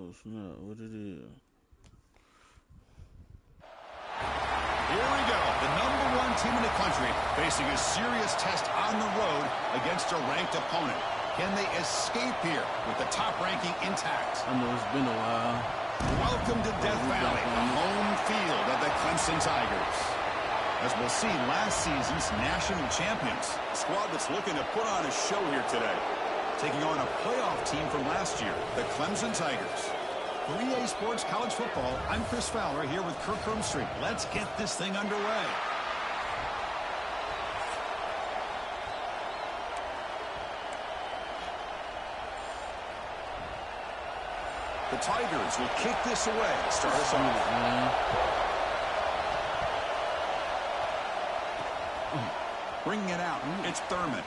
Oh, snap. What it is? Here we go. The #1 team in the country facing a serious test on the road against a ranked opponent. Can they escape here with the top ranking intact? I know it's been a while. Welcome to Death Valley, the home field of the Clemson Tigers. As we'll see, last season's national champions. A squad that's looking to put on a show here today. Taking on a playoff team from last year, the Clemson Tigers. For EA Sports College Football, I'm Chris Fowler here with Kirk Hermstreet. Let's get this thing underway. The Tigers will kick this away. Start us off. Bringing it out. It's Thurman.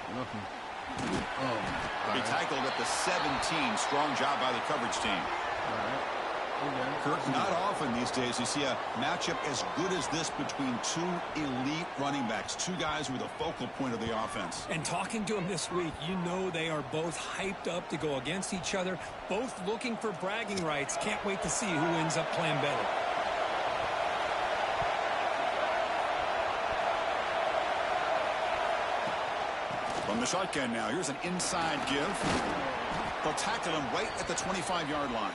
He tackled at the 17. Strong job by the coverage team. Kirk, not often these days you see a matchup as good as this between two elite running backs, two guys who are the focal point of the offense. And talking to them this week, you know they are both hyped up to go against each other, both looking for bragging rights. Can't wait to see who ends up playing better. From the shotgun now, here's an inside give. They'll tackle him right at the 25-yard line.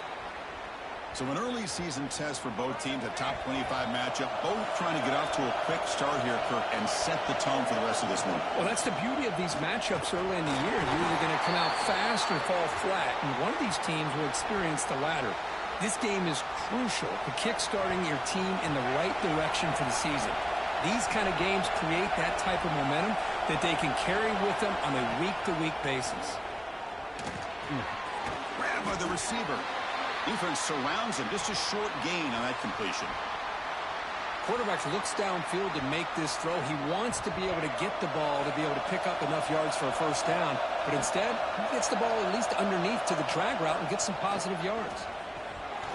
So an early season test for both teams, a top 25 matchup, both trying to get off to a quick start here, Kirk, and set the tone for the rest of this one. Well, that's the beauty of these matchups early in the year. You're either going to come out fast or fall flat, and one of these teams will experience the latter. This game is crucial to kick-starting your team in the right direction for the season. These kind of games create that type of momentum that they can carry with them on a week-to-week basis. Grabbed by the receiver. Defense surrounds him. Just a short gain on that completion. Quarterback looks downfield to make this throw. He wants to be able to get the ball to be able to pick up enough yards for a first down. But instead, he gets the ball at least underneath to the drag route and gets some positive yards.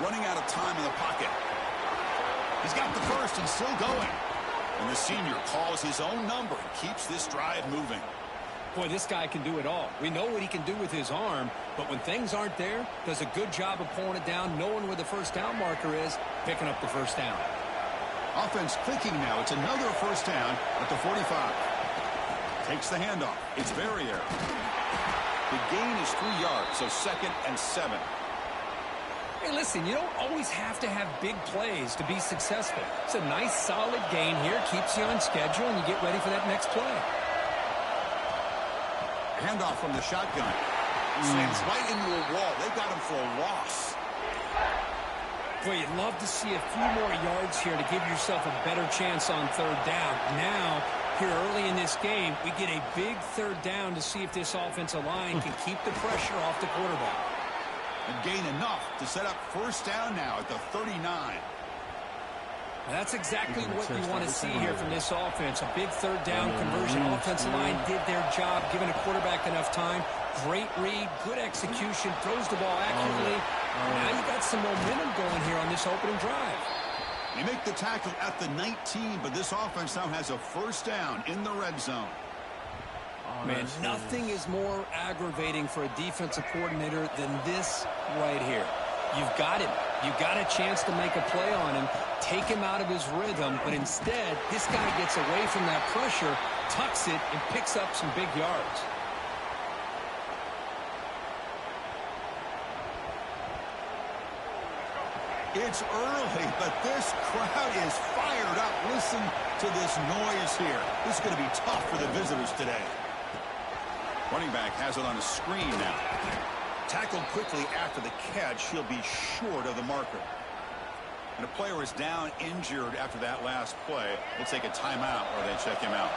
Running out of time in the pocket. He's got the first and still going. And the senior calls his own number and keeps this drive moving. Boy, this guy can do it all. We know what he can do with his arm, but when things aren't there, does a good job of pulling it down, knowing where the first down marker is, picking up the first down. Offense clicking now. It's another first down at the 45. Takes the handoff. It's Verrier. The gain is 3 yards, so 2nd and 7. Hey, listen, you don't always have to have big plays to be successful. It's a nice, solid gain here. Keeps you on schedule, and you get ready for that next play. Handoff from the shotgun. Slams right into a wall. They got him for a loss. Boy, you'd love to see a few more yards here to give yourself a better chance on third down. Now, here early in this game, we get a big third down to see if this offensive line can keep the pressure off the quarterback. And gain enough to set up first down now at the 39. That's exactly what you want to see here from this offense. A big third down conversion. Offensive line did their job, giving a quarterback enough time. Great read, good execution, throws the ball accurately. Now you got some momentum going here on this opening drive. They make the tackle at the 19, but this offense now has a first down in the red zone. Man, nothing is more aggravating for a defensive coordinator than this right here. You've got him. You've got a chance to make a play on him, take him out of his rhythm, but instead, this guy gets away from that pressure, tucks it, and picks up some big yards. It's early, but this crowd is fired up. Listen to this noise here. This is going to be tough for the visitors today. Running back has it on a screen now. Tackled quickly after the catch. He'll be short of the marker. And a player is down injured after that last play. We'll take a timeout or they check him out.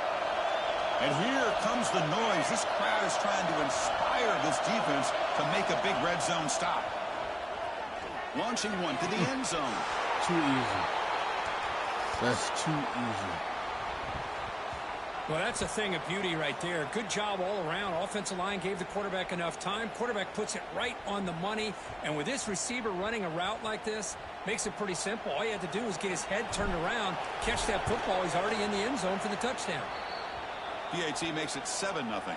And here comes the noise. This crowd is trying to inspire this defense to make a big red zone stop. Launching one to the end zone. Too easy. That's too easy. Well, that's a thing of beauty right there. Good job all around. Offensive line gave the quarterback enough time. Quarterback puts it right on the money. And with this receiver running a route like this, makes it pretty simple. All you had to do was get his head turned around, catch that football. He's already in the end zone for the touchdown. PAT makes it 7-0.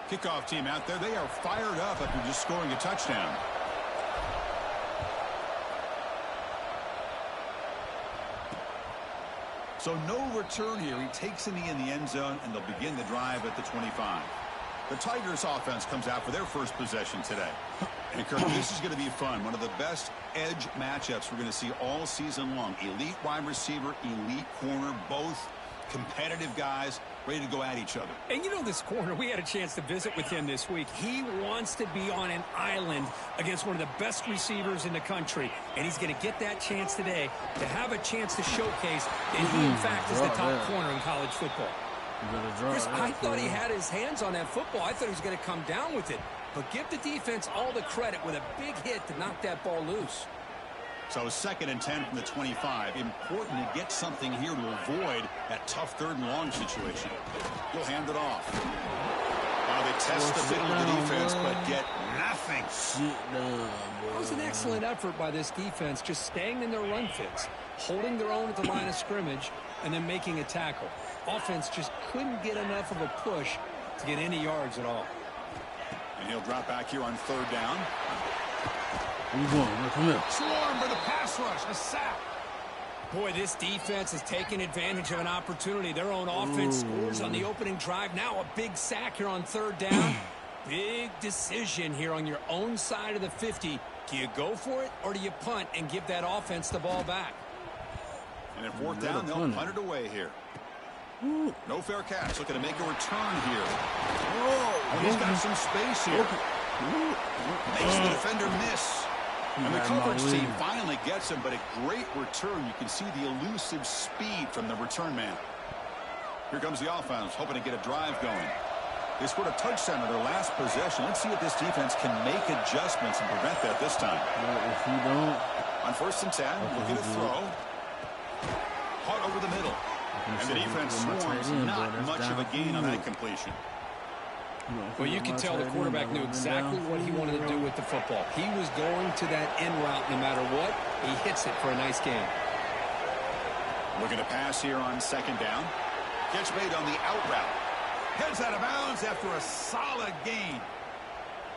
Kickoff team out there. They are fired up after just scoring a touchdown. So no return here. He takes a knee in the end zone, and they'll begin the drive at the 25. The Tigers offense comes out for their first possession today. And Kirk, this is going to be fun. One of the best edge matchups we're going to see all season long. Elite wide receiver, elite corner, both competitive guys ready to go at each other. And you know this corner, we had a chance to visit with him this week. He wants to be on an island against one of the best receivers in the country. And he's going to get that chance today to have a chance to showcase that he, in fact, is the top corner in college football. Chris, I thought he had his hands on that football. I thought he was going to come down with it. But give the defense all the credit with a big hit to knock that ball loose. So 2nd and 10 from the 25. Important to get something here to avoid that tough 3rd and long situation. He'll hand it off. They test the middle of the defense, but get nothing. It was an excellent effort by this defense, just staying in their run fits, holding their own at the line of scrimmage, and then making a tackle. Offense just couldn't get enough of a push to get any yards at all. And he'll drop back here on 3rd down. Where you going? Come here. Swarm for the pass rush. A sack. Boy, this defense is taking advantage of an opportunity. Their own offense scores on the opening drive. Now a big sack here on 3rd down. Big decision here on your own side of the 50. Do you go for it or do you punt and give that offense the ball back? And at 4th down, they'll punt it away here. No fair catch. Looking to make a return here. Oh, he's got some space here. Makes the defender miss. And the coverage team finally gets him, but a great return. You can see the elusive speed from the return man. Here comes the offense, hoping to get a drive going. They scored a touchdown on their last possession. Let's see if this defense can make adjustments and prevent that this time. If you don't. On 1st and 10, looking to throw. Hard over the middle. And the defense swarms, not much of a gain on that completion. Well, you can tell the quarterback knew exactly what he wanted to do with the football. He was going to that in route no matter what. He hits it for a nice gain. Looking to pass here on 2nd down. Catch made on the out route. Heads out of bounds after a solid gain.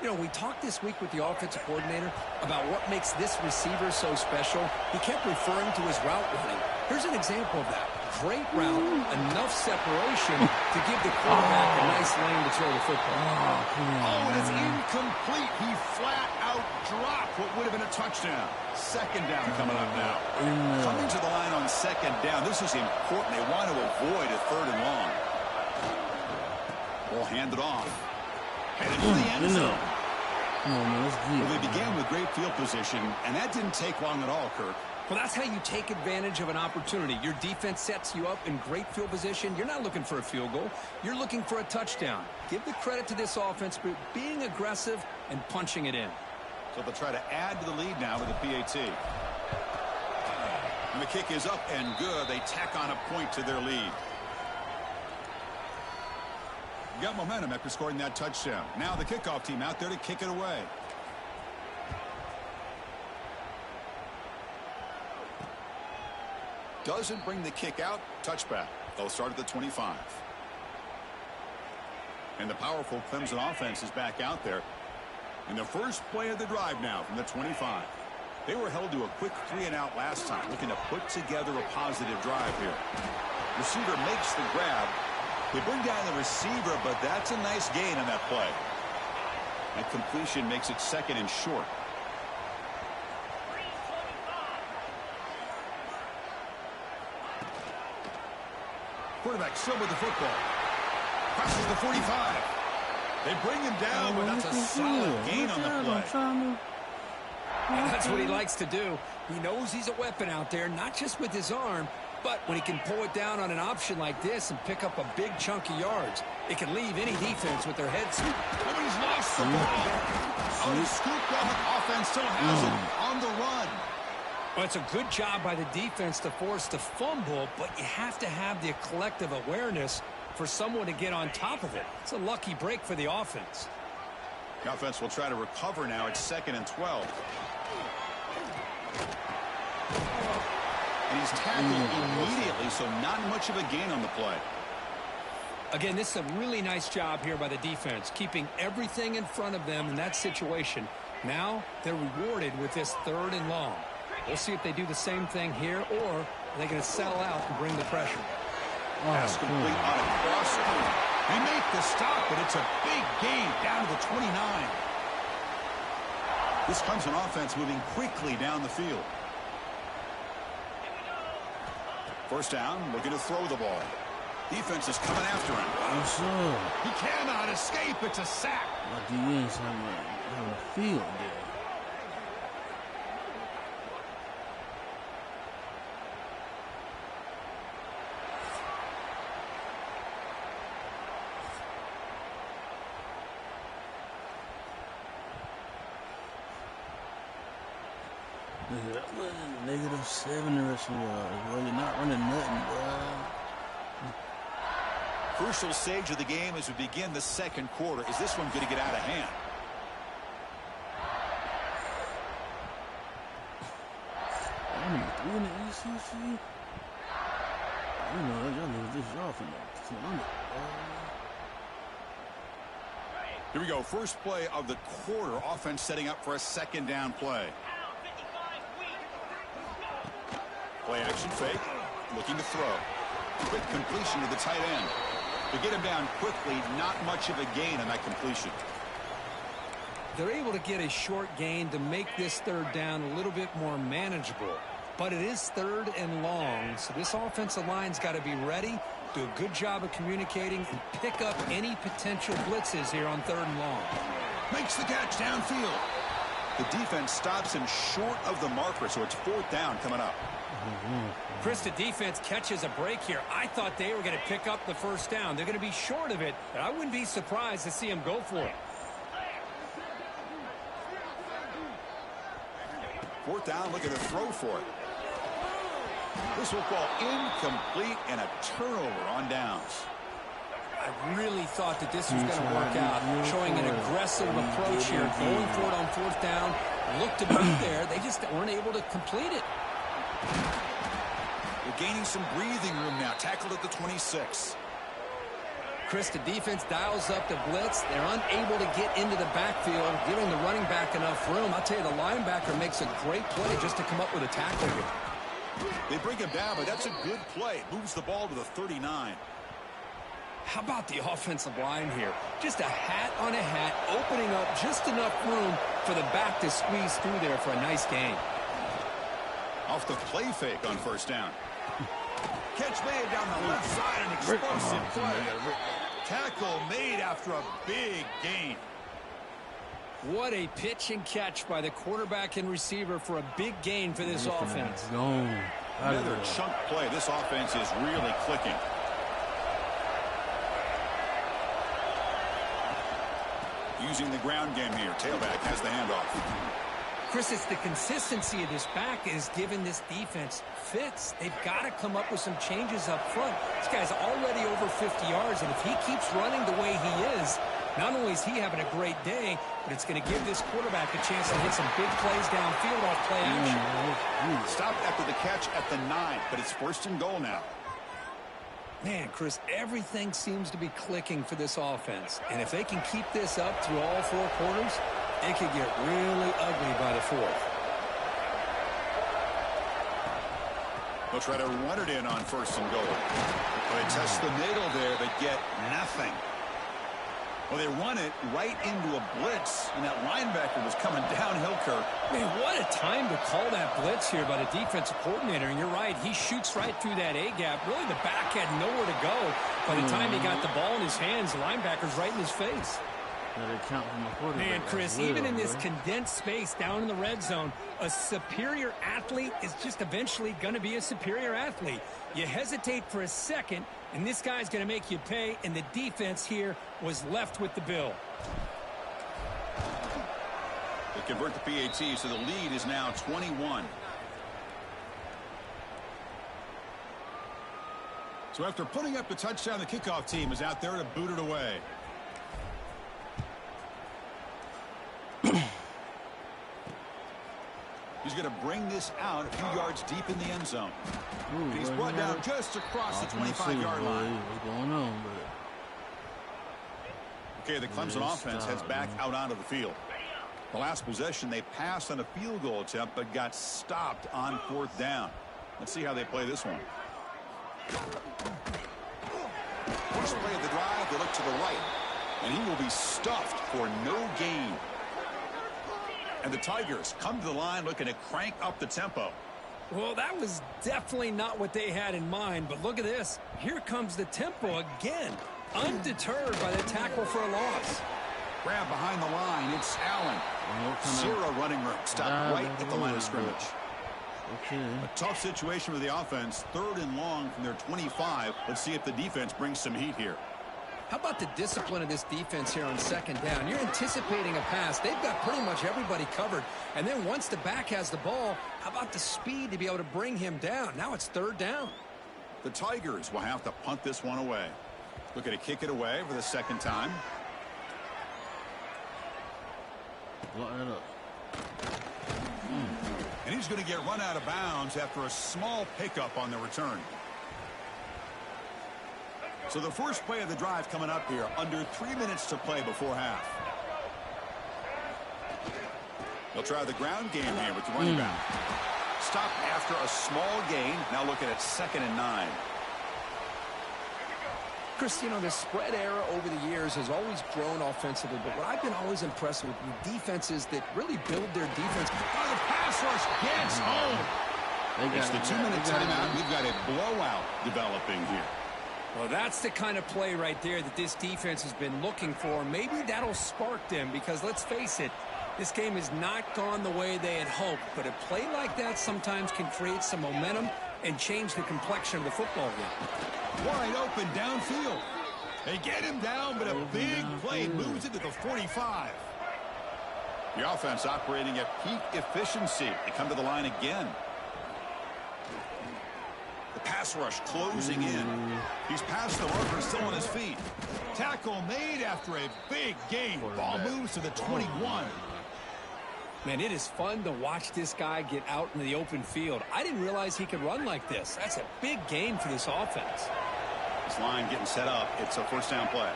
You know, we talked this week with the offensive coordinator about what makes this receiver so special. He kept referring to his route running. Here's an example of that. Great route, enough separation to give the quarterback a nice lane to throw the football. Oh, and it's incomplete. He flat out dropped what would have been a touchdown. 2nd down coming up now. Coming to the line on 2nd down. This is important. They want to avoid a 3rd and long. We'll hand it off. Headed to the end zone. Well, they began with great field position, and that didn't take long at all, Kirk. Well, that's how you take advantage of an opportunity. Your defense sets you up in great field position. You're not looking for a field goal. You're looking for a touchdown. Give the credit to this offense for being aggressive and punching it in. So they'll try to add to the lead now with the PAT. And the kick is up and good. They tack on a point to their lead. Got momentum after scoring that touchdown. Now the kickoff team out there to kick it away. Doesn't bring the kick out. Touchback. They'll start at the 25. And the powerful Clemson offense is back out there. In the first play of the drive now from the 25. They were held to a quick 3-and-out last time, looking to put together a positive drive here. Receiver makes the grab. They bring down the receiver, but that's a nice gain on that play. That completion makes it 2nd and short. Quarterback still with the football. Crosses the 45. They bring him down, but that's a solid gain on the play. And that's what he likes to do. He knows he's a weapon out there, not just with his arm, but when he can pull it down on an option like this and pick up a big chunk of yards, it can leave any defense with their heads. Nobody's lost the ball. Oh, the scoop offense still has it on the run. Well, it's a good job by the defense to force the fumble, but you have to have the collective awareness for someone to get on top of it. It's a lucky break for the offense. The offense will try to recover now at 2nd and 12. And he's tackled immediately, so not much of a gain on the play. Again, this is a really nice job here by the defense, keeping everything in front of them in that situation. Now they're rewarded with this 3rd and long. We'll see if they do the same thing here, or are they going to settle out and bring the pressure. Pass complete on a crosser. They make the stop, but it's a big gain down to the 29. This comes an offense moving quickly down the field. First down, looking to throw the ball. Defense is coming after him. What's up? He cannot escape. It's a sack. My DN's having a field day. -7 rushing yards. Well, you're not running nothing, bro. Crucial stage of the game as we begin the second quarter. Is this one going to get out of hand? I'm 3 in the ACC. You know, y'all lose this y'all from the Here we go. First play of the quarter. Offense setting up for a second down play. Play action fake. Looking to throw. Quick completion to the tight end. To get him down quickly, not much of a gain on that completion. They're able to get a short gain to make this 3rd down a little bit more manageable. But it is 3rd and long, so this offensive line's got to be ready, do a good job of communicating, and pick up any potential blitzes here on 3rd and long. Makes the catch downfield. The defense stops him short of the marker, so it's 4th down coming up. Chris, the defense catches a break here. I thought they were going to pick up the first down. They're going to be short of it, but I wouldn't be surprised to see them go for it. 4th down, looking to throw for it. This will fall incomplete and a turnover on downs. I really thought that this was going to work out, showing an aggressive approach here, going for it on 4th down. Looked to be there. They just weren't able to complete it. They're gaining some breathing room now. Tackled at the 26. Chris, the defense dials up the blitz. They're unable to get into the backfield, giving the running back enough room. I'll tell you, the linebacker makes a great play just to come up with a tackle here. They bring him down, but that's a good play. Moves the ball to the 39. How about the offensive line here? Just a hat on a hat, opening up just enough room for the back to squeeze through there for a nice gain. Off the play fake on 1st down. Catch made down the left side, an explosive play. Tackle made after a big gain. What a pitch and catch by the quarterback and receiver for a big gain for this offense. Another chunk play. This offense is really clicking. Using the ground game here. Tailback has the handoff. Chris, it's the consistency of this back is giving this defense fits. They've got to come up with some changes up front. This guy's already over 50 yards, and if he keeps running the way he is, not only is he having a great day, but it's going to give this quarterback a chance to hit some big plays downfield off play action. Stopped after the catch at the 9, but it's 1st and goal now. Man, Chris, everything seems to be clicking for this offense. And if they can keep this up through all 4 quarters, it could get really ugly by the 4th. They'll try to run it in on 1st and goal. They test the middle there, but get nothing. Well, they run it right into a blitz, and that linebacker was coming downhill, Kirk. Man, what a time to call that blitz here by the defensive coordinator. And you're right, he shoots right through that A-gap. Really, the back had nowhere to go. By the time he got the ball in his hands, the linebacker's right in his face. Man, Chris, even in this condensed space down in the red zone, a superior athlete is just eventually going to be a superior athlete. You hesitate for a second, and this guy's going to make you pay, and the defense here was left with the bill. They convert the PAT, so the lead is now 21. So after putting up the touchdown, the kickoff team is out there to boot it away. He's going to bring this out a few yards deep in the end zone. And he's brought down just across the 25-yard line. What's going on, Okay, the Clemson offense heads back out onto the field. The last possession, they passed on a field goal attempt, but got stopped on 4th down. Let's see how they play this one. First play of the drive, they look to the right, and he will be stuffed for no gain. And the Tigers come to the line looking to crank up the tempo. Well, that was definitely not what they had in mind, but look at this. Here comes the tempo again, undeterred by the tackle for a loss. Grab behind the line, it's Allen. 0 running room, stopped right at the line of scrimmage. Okay. A tough situation for the offense, 3rd and long from their 25. Let's see if the defense brings some heat here. How about the discipline of this defense here on 2nd down? You're anticipating a pass. They've got pretty much everybody covered. And then once the back has the ball, how about the speed to be able to bring him down? Now it's 3rd down. The Tigers will have to punt this one away. Looking to kick it away for the 2nd time. Lock that up. And he's going to get run out of bounds after a small pickup on the return. So the first play of the drive coming up here, under 3 minutes to play before half. They'll try the ground game here with the running back. Stopped after a small gain. Now looking at 2nd and 9. Chris, you know, the spread era over the years has always grown offensively, but what I've been always impressed with defenses that really build their defense. Oh, the pass rush gets home. It's the 2-minute timeout. We've got a blowout developing here. Well, that's the kind of play right there that this defense has been looking for. Maybe that'll spark them because, let's face it, this game has not gone the way they had hoped. But a play like that sometimes can create some momentum and change the complexion of the football game. Wide open downfield. They get him down, but a big play moves it to the 45. The offense operating at peak efficiency. They come to the line again. The pass rush closing in. He's past the marker, still on his feet. Tackle made after a big gain. Ball moves to the 21. Man, it is fun to watch this guy get out into the open field. I didn't realize he could run like this. That's a big game for this offense. This line getting set up. It's a 1st down play.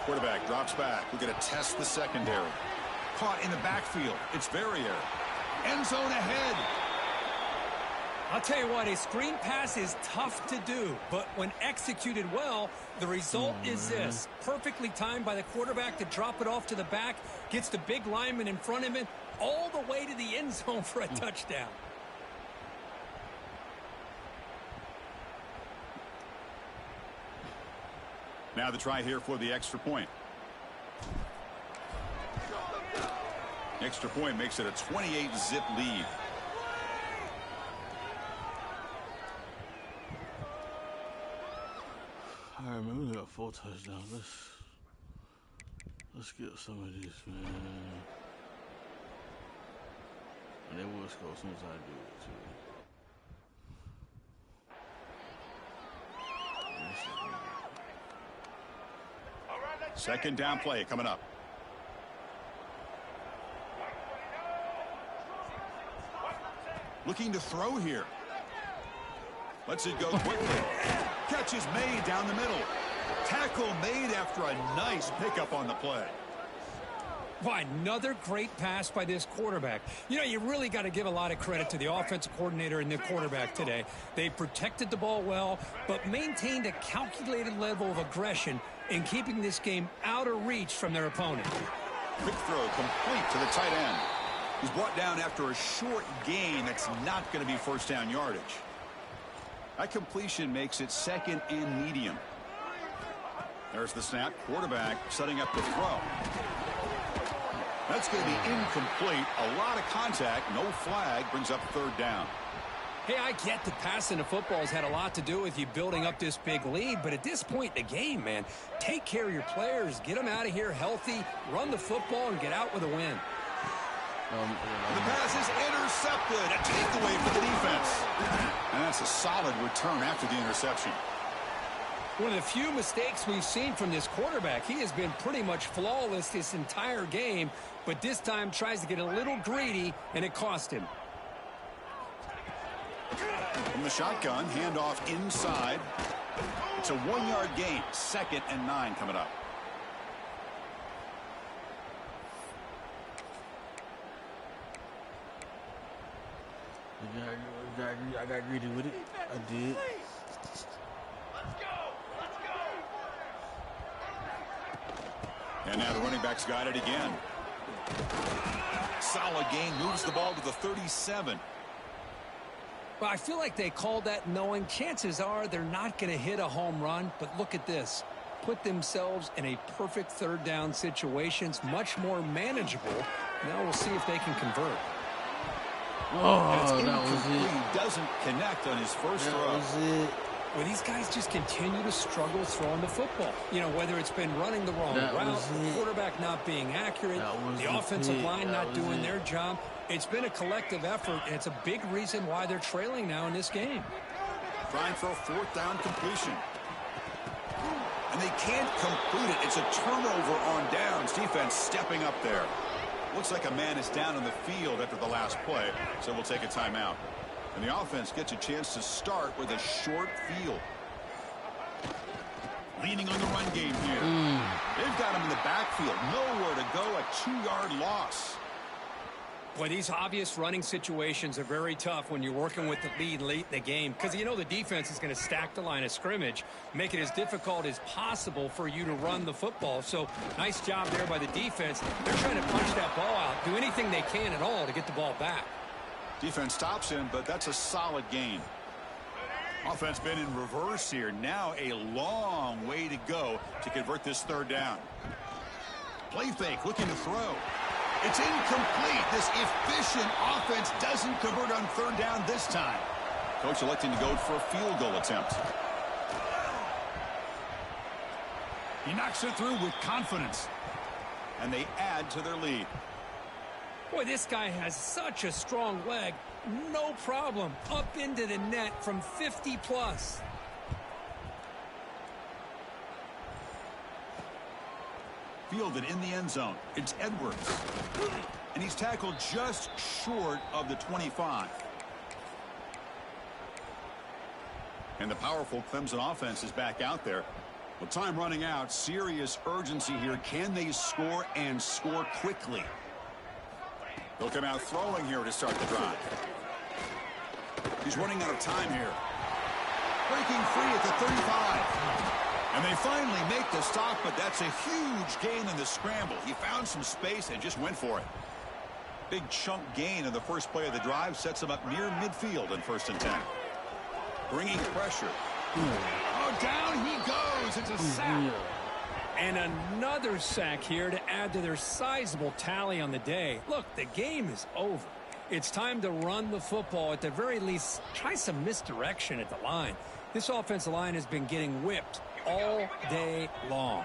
Quarterback drops back. We're going to test the secondary. Caught in the backfield. It's Verrier. End zone ahead. I'll tell you what, a screen pass is tough to do, but when executed well, the result is this. Perfectly timed by the quarterback to drop it off to the back, gets the big lineman in front of him, all the way to the end zone for a touchdown. Now the try here for the extra point. Extra point makes it a 28-zip lead. All right, man, we got 4 touchdowns. Let's get some of this, man. And they will score as soon as I do it, too. 2nd down play coming up. Looking to throw here. Lets it go quickly. Catch is made down the middle. Tackle made after a nice pickup on the play. Why, another great pass by this quarterback. You know, you really got to give a lot of credit to the offensive coordinator and the quarterback today. They protected the ball well, but maintained a calculated level of aggression in keeping this game out of reach from their opponent. Quick throw complete to the tight end. He's brought down after a short gain that's not going to be 1st down yardage. That completion makes it 2nd and medium. There's the snap. Quarterback setting up the throw. That's going to be incomplete. A lot of contact. No flag. Brings up 3rd down. Hey, I get that passing the football has had a lot to do with you building up this big lead, but at this point in the game, man, take care of your players. Get them out of here healthy, run the football, and get out with a win. The pass is intercepted. A takeaway for the defense. And that's a solid return after the interception. One of the few mistakes we've seen from this quarterback. He has been pretty much flawless this entire game, but this time tries to get a little greedy, and it cost him. From the shotgun, handoff inside. It's a 1-yard gain. 2nd and 9 coming up. I got greedy with it. I did. And now the running back's got it again. Solid gain, moves the ball to the 37. Well, I feel like they called that knowing chances are they're not going to hit a home run, but look at this. Put themselves in a perfect third down situation. It's much more manageable. Now we'll see if they can convert. Oh, that was it. He doesn't connect on his first throw. That was it. Well, these guys just continue to struggle throwing the football. You know, whether it's been running the wrong route, the quarterback not being accurate, the offensive line not doing their job. It's been a collective effort, and it's a big reason why they're trailing now in this game. Trying for a fourth down completion. And they can't complete it. It's a turnover on downs. Defense stepping up there. Looks like a man is down on the field after the last play, so we'll take a timeout. And the offense gets a chance to start with a short field. Leaning on the run game here. They've got him in the backfield. Nowhere to go. A 2-yard loss. Boy, these obvious running situations are very tough when you're working with the lead late in the game, because you know the defense is going to stack the line of scrimmage, make it as difficult as possible for you to run the football. So nice job there by the defense. They're trying to punch that ball out, do anything they can at all to get the ball back. Defense stops him, but that's a solid gain. Offense been in reverse here. Now a long way to go to convert this third down. Play fake, looking to throw. It's incomplete. This efficient offense doesn't convert on third down this time. Coach electing to go for a field goal attempt. He knocks it through with confidence. And they add to their lead. Boy, this guy has such a strong leg. No problem. Up into the net from 50 plus. Fielded in the end zone. It's Edwards. And he's tackled just short of the 25. And the powerful Clemson offense is back out there. With time running out, serious urgency here. Can they score and score quickly? They'll come out throwing here to start the drive. He's running out of time here. Breaking free at the 35. And they finally make the stop, but that's a huge gain in the scramble. He found some space and just went for it. Big chunk gain in the first play of the drive sets him up near midfield in 1st and 10. Bringing pressure. Oh, down he goes. It's a sack. And another sack here to add to their sizable tally on the day. Look, the game is over. It's time to run the football. At the very least, try some misdirection at the line. This offensive line has been getting whipped all day long.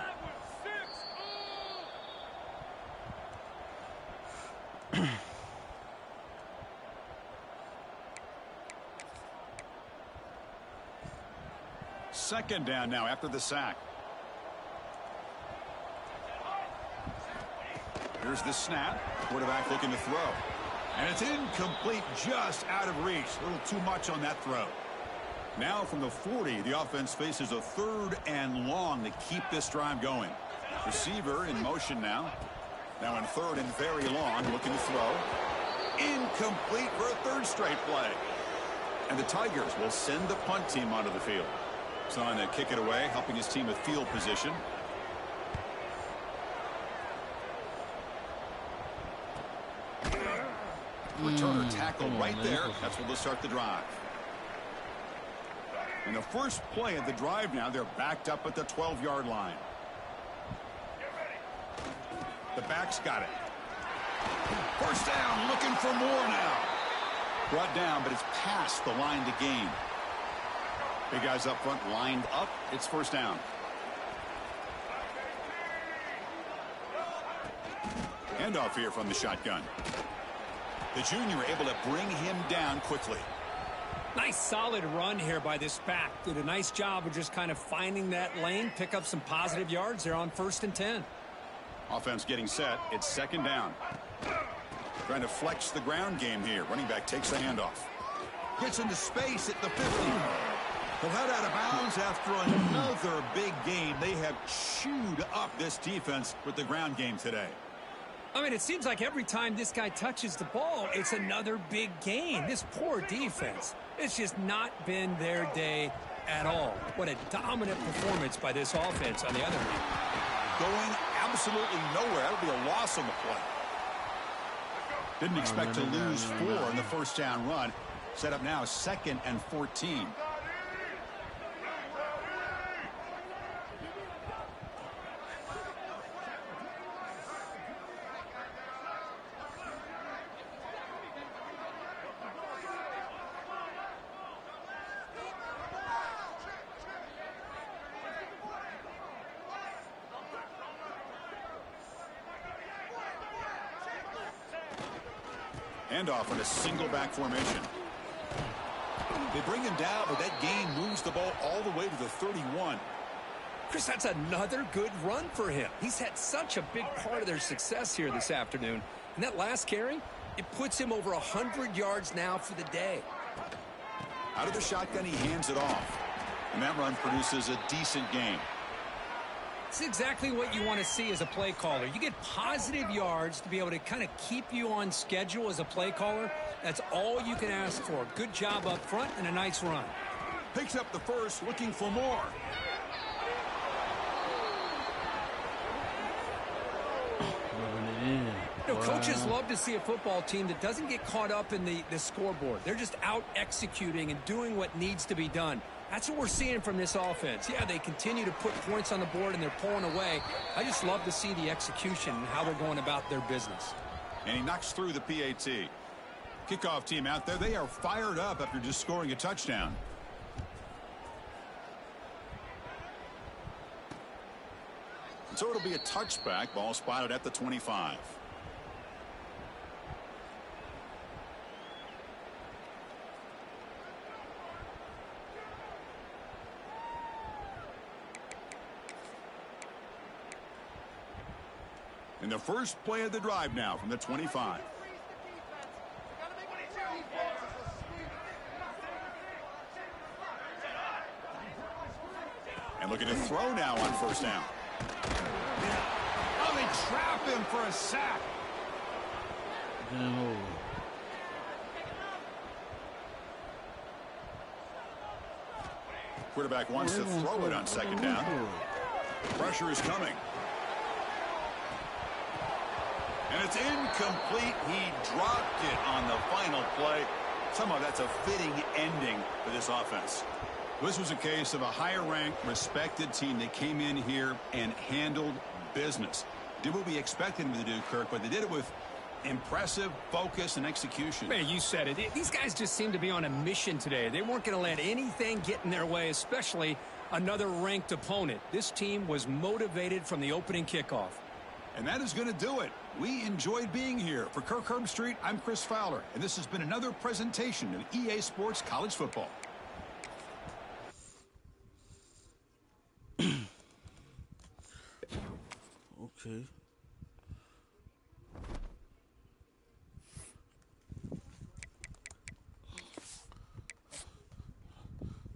Second down now after the sack. Here's the snap. Quarterback looking to throw. And it's incomplete, just out of reach. A little too much on that throw. Now from the 40, the offense faces a 3rd and long to keep this drive going. Receiver in motion now. Now in 3rd and very long, looking to throw. Incomplete for a 3rd straight play. And the Tigers will send the punt team onto the field. Trying to kick it away, helping his team with field position. Returner tackled right there. That's where they'll start the drive. And the first play of the drive now, they're backed up at the 12-yard line. The back's got it. First down, looking for more now. Brought down, but it's past the line to gain. Big guys up front lined up. It's first down. Handoff here from the shotgun. The junior able to bring him down quickly. Nice solid run here by this back. Did a nice job of just kind of finding that lane, pick up some positive yards there on 1st and 10. Offense getting set. It's 2nd down. Trying to flex the ground game here. Running back takes the handoff. Gets into space at the 50. He'll head out of bounds after another big gain. They have chewed up this defense with the ground game today. I mean, it seems like every time this guy touches the ball, it's another big gain. This poor defense, it's just not been their day at all. What a dominant performance by this offense on the other hand. Going absolutely nowhere. That'll be a loss on the play. Didn't expect to lose 4 on the first down run. Set up now 2nd and 14. Handoff in a single back formation. They bring him down, but that gain moves the ball all the way to the 31. Chris, that's another good run for him. He's had such a big part of their success here this afternoon. And that last carry, it puts him over 100 yards now for the day. Out of the shotgun, he hands it off. And that run produces a decent gain. It's exactly what you want to see as a play caller. You get positive yards to be able to kind of keep you on schedule as a play caller. That's all you can ask for. Good job up front and a nice run. Picks up the first, looking for more. You know, coaches love to see a football team that doesn't get caught up in the scoreboard. They're just out executing and doing what needs to be done. That's what we're seeing from this offense. Yeah, they continue to put points on the board and they're pulling away. I just love to see the execution and how they're going about their business. And he knocks through the PAT. Kickoff team out there, they are fired up after just scoring a touchdown. So it'll be a touchback. Ball spotted at the 25. And the first play of the drive now from the 25. And looking to throw now on first down. Oh, they trap him for a sack. No. Quarterback wants to throw it on second down. Pressure is coming. And it's incomplete. He dropped it on the final play. Somehow that's a fitting ending for this offense. This was a case of a higher-ranked, respected team that came in here and handled business. Did what we expected them to do, Kirk, but they did it with impressive focus and execution. Man, you said it. These guys just seem to be on a mission today. They weren't going to let anything get in their way, especially another ranked opponent. This team was motivated from the opening kickoff. And that is going to do it. We enjoyed being here. For Kirk Herbstreit, I'm Chris Fowler, and this has been another presentation of EA Sports College Football. Okay.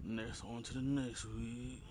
Next, on to the next week.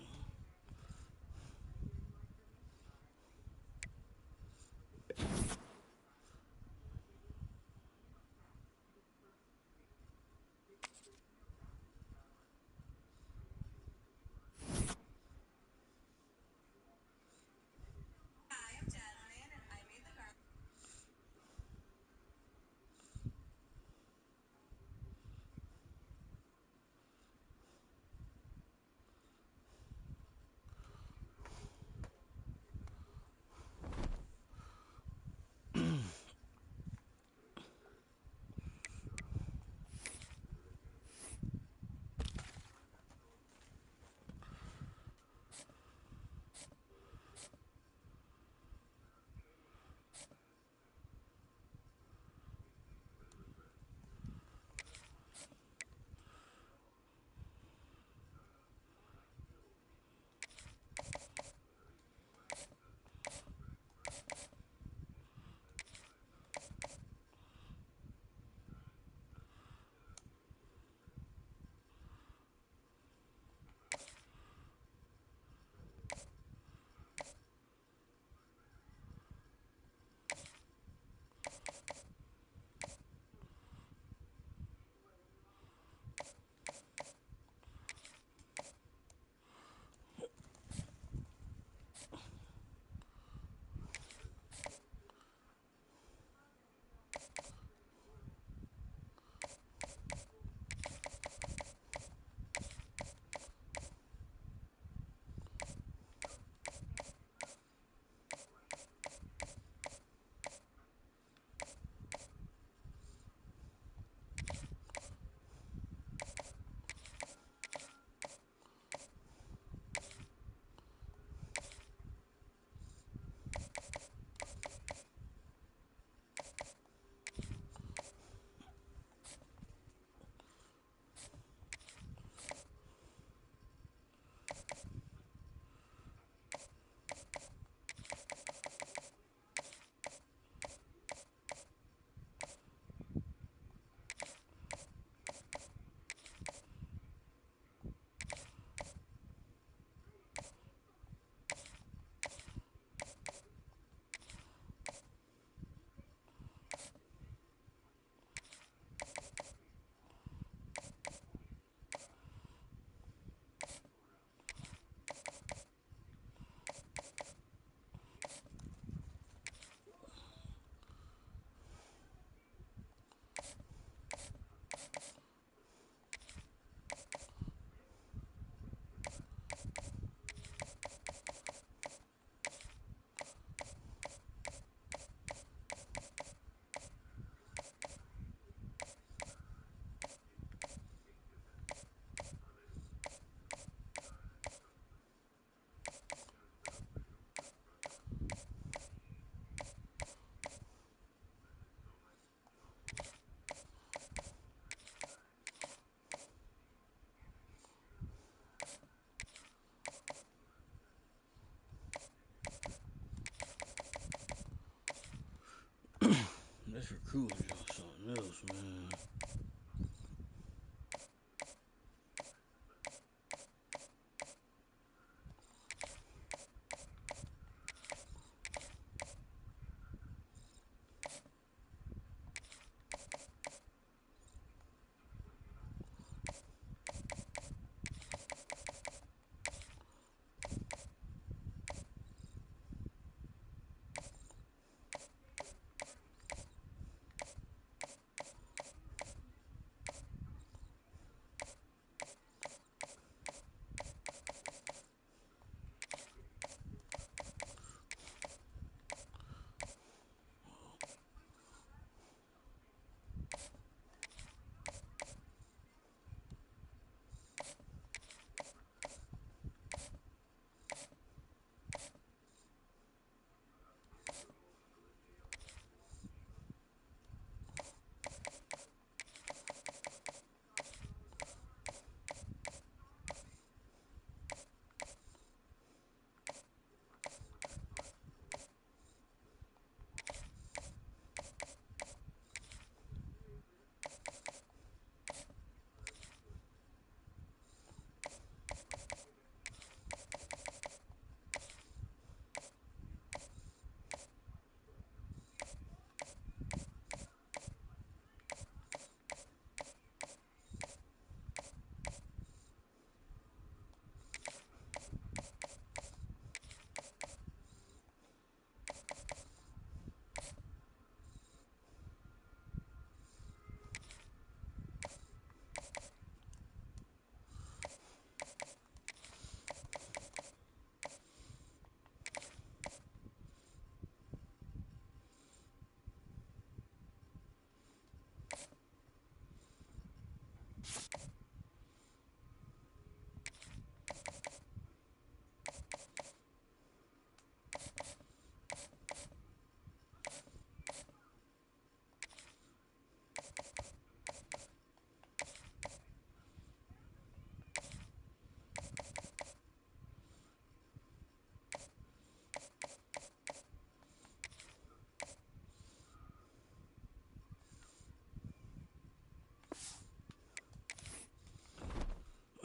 Pass recruiting or something else, man.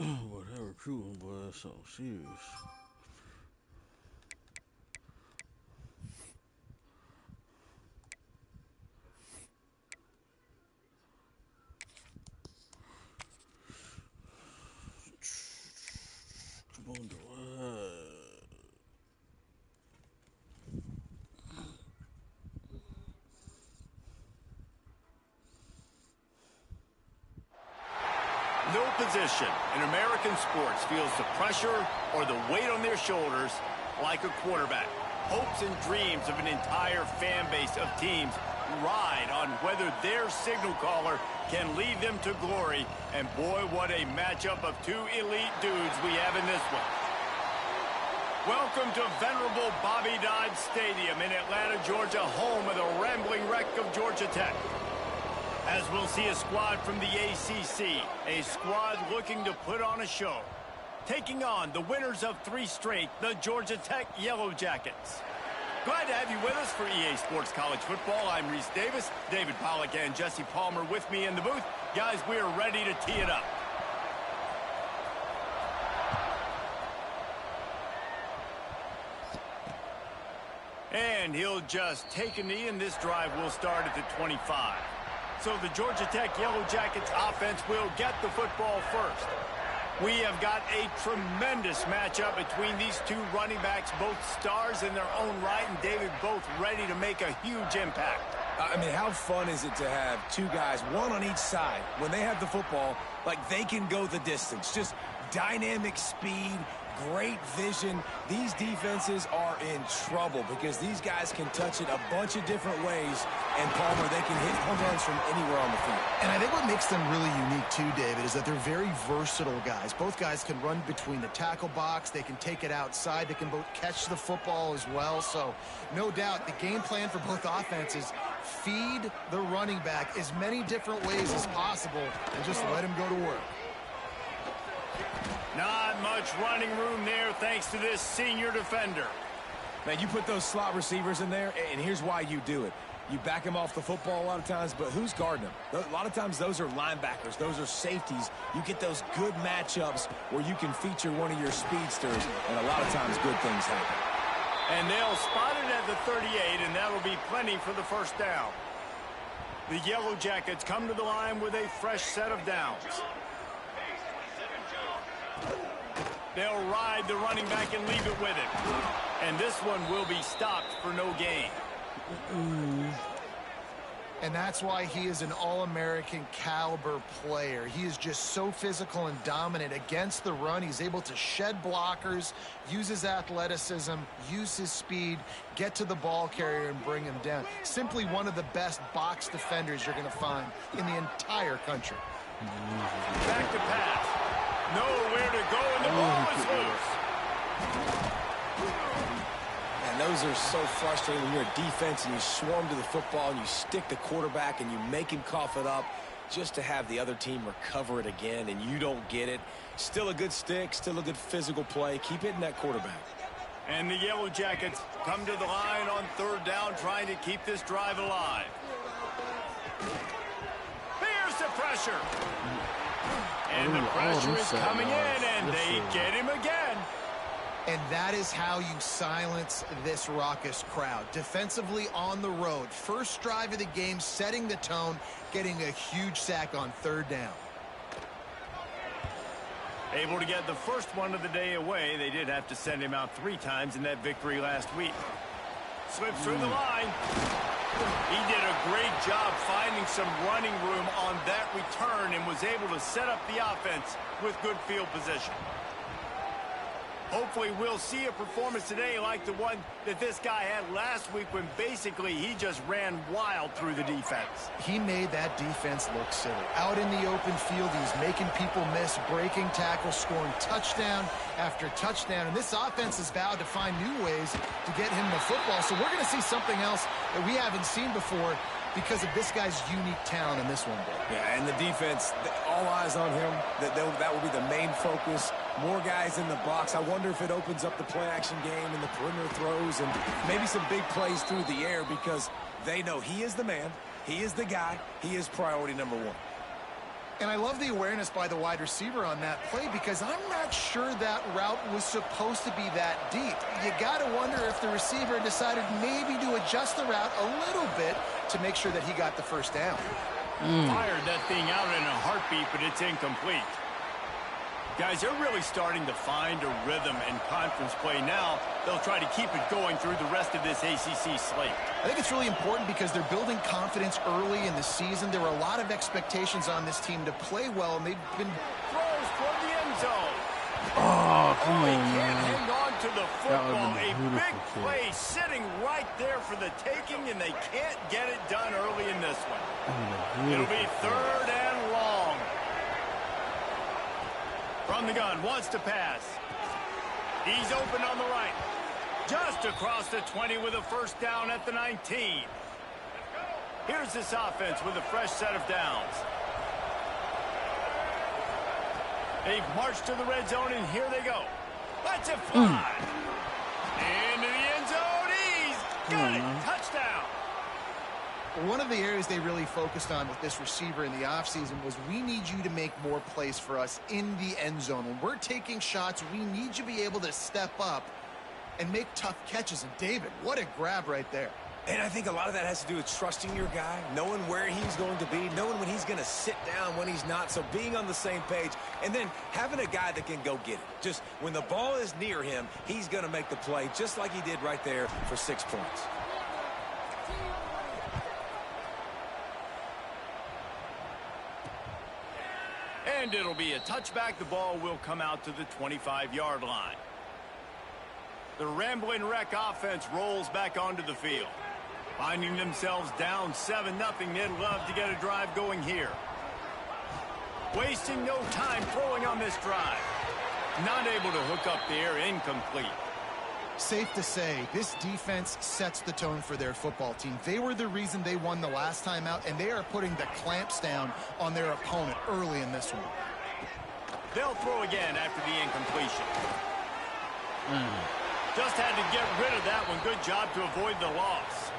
Boy, that recruiting, boy, that's something serious. Come on, Dwight. No position in American sports feels the pressure or the weight on their shoulders like a quarterback. Hopes and dreams of an entire fan base of teams ride on whether their signal caller can lead them to glory. And boy, what a matchup of two elite dudes we have in this one. Welcome to venerable Bobby Dodd Stadium in Atlanta, Georgia, home of the rambling wreck of Georgia Tech. As we'll see a squad from the ACC, a squad looking to put on a show, taking on the winners of 3 straight, the Georgia Tech Yellow Jackets. Glad to have you with us for EA Sports College Football. I'm Reese Davis, David Pollack and Jesse Palmer with me in the booth. Guys, we are ready to tee it up. And he'll just take a knee, and this drive will start at the 25. So the Georgia Tech Yellow Jackets offense will get the football first. We have got a tremendous matchup between these two running backs, both stars in their own right, and David, both ready to make a huge impact. I mean, how fun is it to have two guys, one on each side, when they have the football, like they can go the distance. Just dynamic speed, great vision. These defenses are in trouble because these guys can touch it a bunch of different ways, and Palmer, they can hit home runs from anywhere on the field. And I think what makes them really unique too, David, is that they're very versatile guys. Both guys can run between the tackle box. They can take it outside. They can both catch the football as well. So no doubt the game plan for both offenses, feed the running back as many different ways as possible and just let him go to work. Not much running room there thanks to this senior defender. Man, you put those slot receivers in there, and here's why you do it. You back him off the football a lot of times, but who's guarding him? A lot of times those are linebackers. Those are safeties. You get those good matchups where you can feature one of your speedsters, and a lot of times good things happen. And they'll spot it at the 38, and that'll be plenty for the first down. The Yellow Jackets come to the line with a fresh set of downs. They'll ride the running back and leave it with it. And this one will be stopped for no gain. And that's why he is an All-American caliber player. He is just so physical and dominant against the run. He's able to shed blockers, use his athleticism, use his speed, get to the ball carrier and bring him down. Simply one of the best box defenders you're going to find in the entire country. Back to pass. Nowhere to go, and the ball is loose. And those are so frustrating when you're a defense and you swarm to the football and you stick the quarterback and you make him cough it up just to have the other team recover it again and you don't get it. Still a good stick, still a good physical play. Keep hitting that quarterback. And the Yellow Jackets come to the line on third down, trying to keep this drive alive. There's the pressure. And the pressure is coming in, and they get him again. And that is how you silence this raucous crowd. Defensively on the road. First drive of the game, setting the tone, getting a huge sack on third down. Able to get the first one of the day away. They did have to send him out 3 times in that victory last week. Slips through the line. He did a great job finding some running room on that return and was able to set up the offense with good field position. Hopefully we'll see a performance today like the one that this guy had last week when basically he just ran wild through the defense. He made that defense look silly. Out in the open field, he was making people miss, breaking tackles, scoring touchdown after touchdown. And this offense has vowed to find new ways to get him the football. So we're going to see something else that we haven't seen before because of this guy's unique talent in this one. Yeah, and the defense, all eyes on him. That will be the main focus. More guys in the box. I wonder if it opens up the play-action game and the perimeter throws and maybe some big plays through the air because they know he is the man, he is the guy, he is priority number 1. And I love the awareness by the wide receiver on that play because I'm not sure that route was supposed to be that deep. You got to wonder if the receiver decided maybe to adjust the route a little bit to make sure that he got the first down. Fired that thing out in a heartbeat, but it's incomplete. Guys, they're really starting to find a rhythm in conference play now. They'll try to keep it going through the rest of this ACC slate. I think it's really important because they're building confidence early in the season. There were a lot of expectations on this team to play well, and they've been... Throws toward the end zone. Oh, come He on, can't man. hang on to the football. been a A beautiful big kick. play sitting right there for the taking, and they can't get it done early in this one. It'll be third and long. From the gun, wants to pass. He's open on the right. Just across the 20 with a first down at the 19. Here's this offense with a fresh set of downs. They've marched to the red zone, and here they go. Let's it fly. Into the end zone. He's got it. Touchdown. One of the areas they really focused on with this receiver in the offseason was we need you to make more plays for us in the end zone. When we're taking shots, we need you to be able to step up and make tough catches. And David, what a grab right there. And I think a lot of that has to do with trusting your guy, knowing where he's going to be, knowing when he's going to sit down, when he's not, so being on the same page, and then having a guy that can go get it. Just when the ball is near him, he's going to make the play just like he did right there for 6 points. And it'll be a touchback. The ball will come out to the 25-yard line. The Rambling Wreck offense rolls back onto the field. Finding themselves down 7-0, they'd love to get a drive going here. Wasting no time throwing on this drive. Not able to hook up the air, incomplete. Safe to say, this defense sets the tone for their football team. They were the reason they won the last time out, and they are putting the clamps down on their opponent early in this one. They'll throw again after the incompletion. Just had to get rid of that one. Good job to avoid the loss.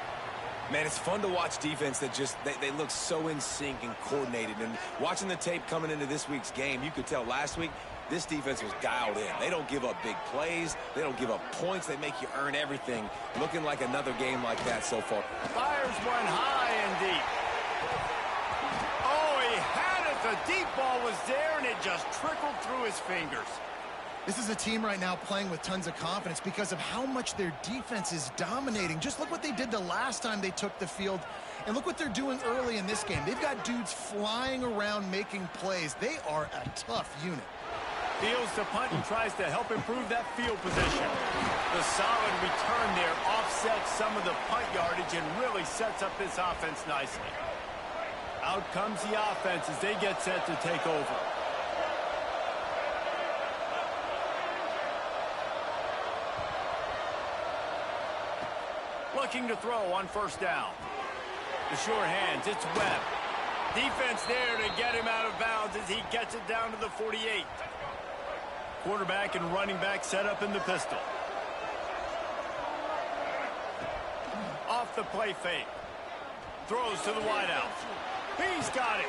Man, it's fun to watch defense that just, they look so in sync and coordinated. And watching the tape coming into this week's game, you could tell last week, this defense was dialed in. They don't give up big plays. They don't give up points. They make you earn everything. Looking like another game like that so far. Fires one high and deep. Oh, he had it. The deep ball was there, and it just trickled through his fingers. This is a team right now playing with tons of confidence because of how much their defense is dominating. Just look what they did the last time they took the field, and look what they're doing early in this game. They've got dudes flying around making plays. They are a tough unit. Fields to punt and tries to help improve that field position. The solid return there offsets some of the punt yardage and really sets up this offense nicely. Out comes the offense as they get set to take over. Looking to throw on first down. The sure hands, it's Webb. Defense there to get him out of bounds as he gets it down to the 48. Quarterback and running back set up in the pistol. Off the play fake. Throws to the wideout. He's got it.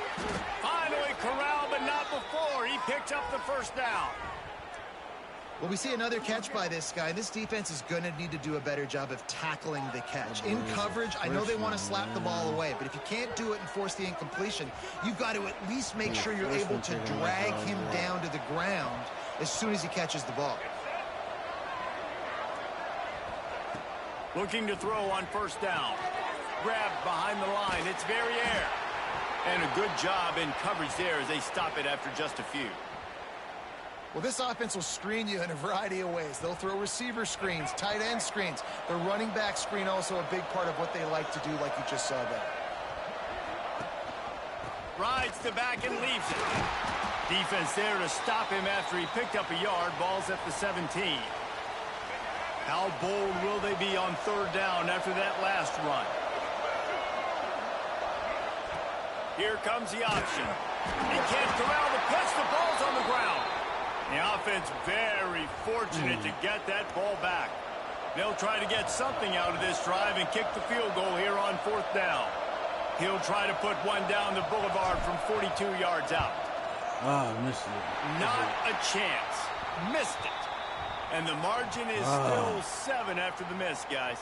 Finally corralled, but not before. He picks up the first down. Well, we see another catch by this guy. This defense is going to need to do a better job of tackling the catch. In coverage, I know they want to slap the ball away, but if you can't do it and force the incompletion, you've got to at least make sure you're able to drag him down to the ground as soon as he catches the ball. Looking to throw on first down. Grabbed behind the line. It's Verrier. And a good job in coverage there as they stop it after just a few. Well, this offense will screen you in a variety of ways. They'll throw receiver screens, tight end screens. The running back screen also a big part of what they like to do, like you just saw there. Rides the back and leaves it. Defense there to stop him after he picked up a yard. Ball's at the 17. How bold will they be on third down after that last run? Here comes the option. He can't corral the pitch. The ball's on the ground. The offense very fortunate to get that ball back. They'll try to get something out of this drive and kick the field goal here on fourth down. He'll try to put one down the boulevard from 42 yards out. Missed it. Not a chance. Missed it. And the margin is still 7 after the miss, guys.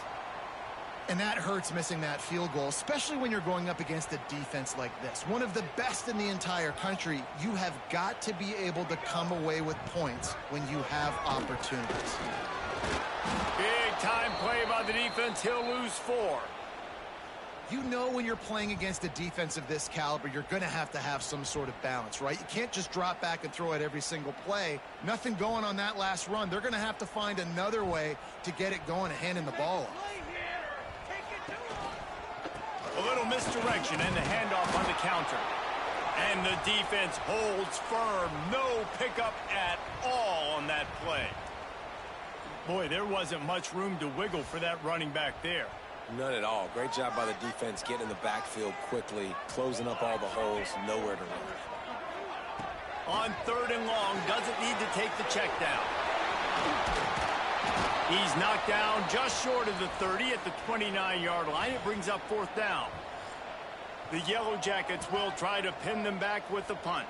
And that hurts, missing that field goal, especially when you're going up against a defense like this. One of the best in the entire country. You have got to be able to come away with points when you have opportunities. Big time play by the defense. He'll lose 4. You know when you're playing against a defense of this caliber, you're going to have some sort of balance, right? You can't just drop back and throw it every single play. Nothing going on that last run. They're going to have to find another way to get it going and handing the ball off. A little misdirection and the handoff on the counter. And the defense holds firm. No pickup at all on that play. Boy, there wasn't much room to wiggle for that running back there. None at all. Great job by the defense getting in the backfield quickly, closing up all the holes, nowhere to run. On third and long, doesn't need to take the check down. He's knocked down just short of the 30 at the 29-yard line. It brings up fourth down. The Yellow Jackets will try to pin them back with the punt.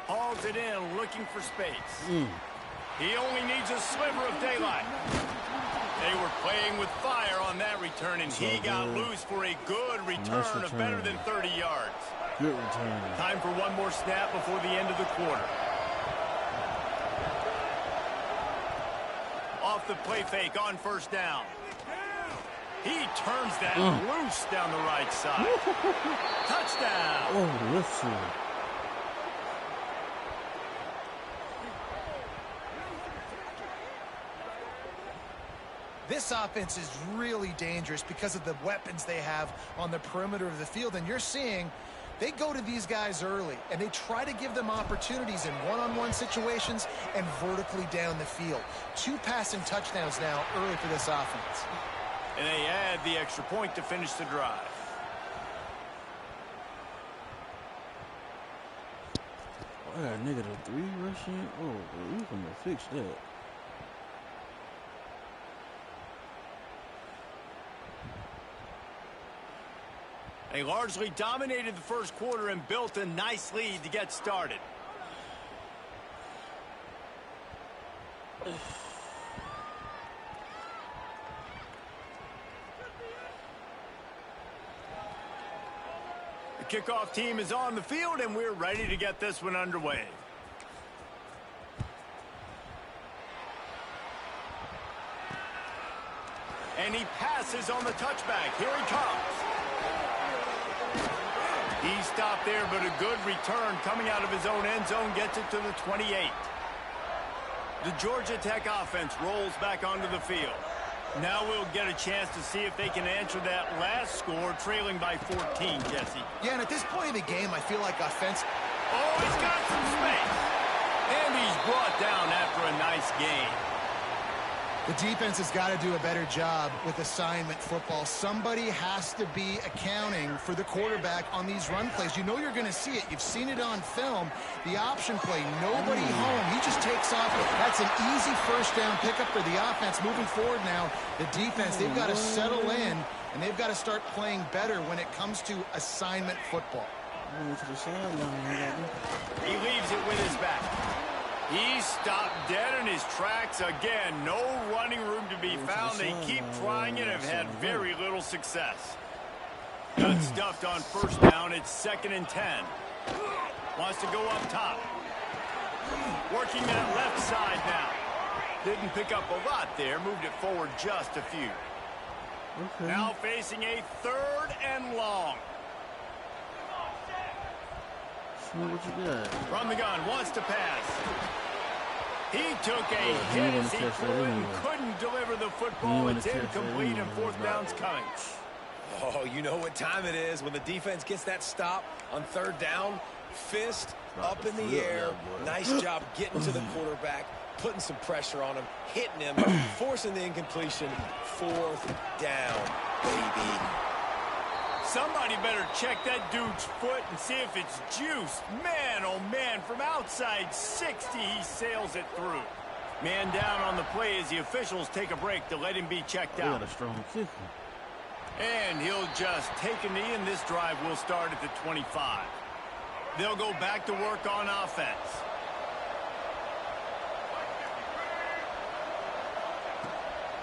Hauls it in, looking for space. He only needs a sliver of daylight. They were playing with fire on that return, and he got loose for a good return of better than 30 yards. Good return. Time for one more snap before the end of the quarter. Off the play fake on first down. He turns that loose down the right side. Touchdown. Oh, listen. This offense is really dangerous because of the weapons they have on the perimeter of the field. And you're seeing they go to these guys early, and they try to give them opportunities in one-on-one situations and vertically down the field. 2 passing touchdowns now early for this offense. And they add the extra point to finish the drive. I got -3 rushing. Oh, we're going to fix that. They largely dominated the first quarter and built a nice lead to get started. The kickoff team is on the field, and we're ready to get this one underway. And he passes on the touchback. Here he comes. He stopped there, but a good return coming out of his own end zone gets it to the 28. The Georgia Tech offense rolls back onto the field. Now we'll get a chance to see if they can answer that last score, trailing by 14, Jesse. Yeah, and at this point of the game, I feel like offense... Oh, he's got some space. And he's brought down after a nice gain. The defense has got to do a better job with assignment football. Somebody has to be accounting for the quarterback on these run plays. You know you're going to see it. You've seen it on film. The option play, nobody home. He just takes off. That's an easy first down pickup for the offense. Moving forward now, the defense, they've got to settle in, and they've got to start playing better when it comes to assignment football. He leaves it with his back. He stopped dead in his tracks again. No running room to be found. They keep trying it and have had very little success. Got stuffed on first down. It's 2nd and 10. Wants to go up top. Working that left side now. Didn't pick up a lot there. Moved it forward just a few. Okay. Now facing a 3rd and long. What you got? From the gun, wants to pass. He took a hit as he threw and couldn't deliver the football. It's incomplete and 4th down's coming. Oh, you know what time it is when the defense gets that stop on 3rd down. Fist up in the air. Nice job getting to the quarterback, putting some pressure on him, hitting him, forcing the incompletion. 4th down, baby. Somebody better check that dude's foot and see if it's juiced. Man, oh man, from outside 60, he sails it through. Man down on the play as the officials take a break to let him be checked out. Got a strong kicker. And he'll just take a knee, and this drive will start at the 25. They'll go back to work on offense.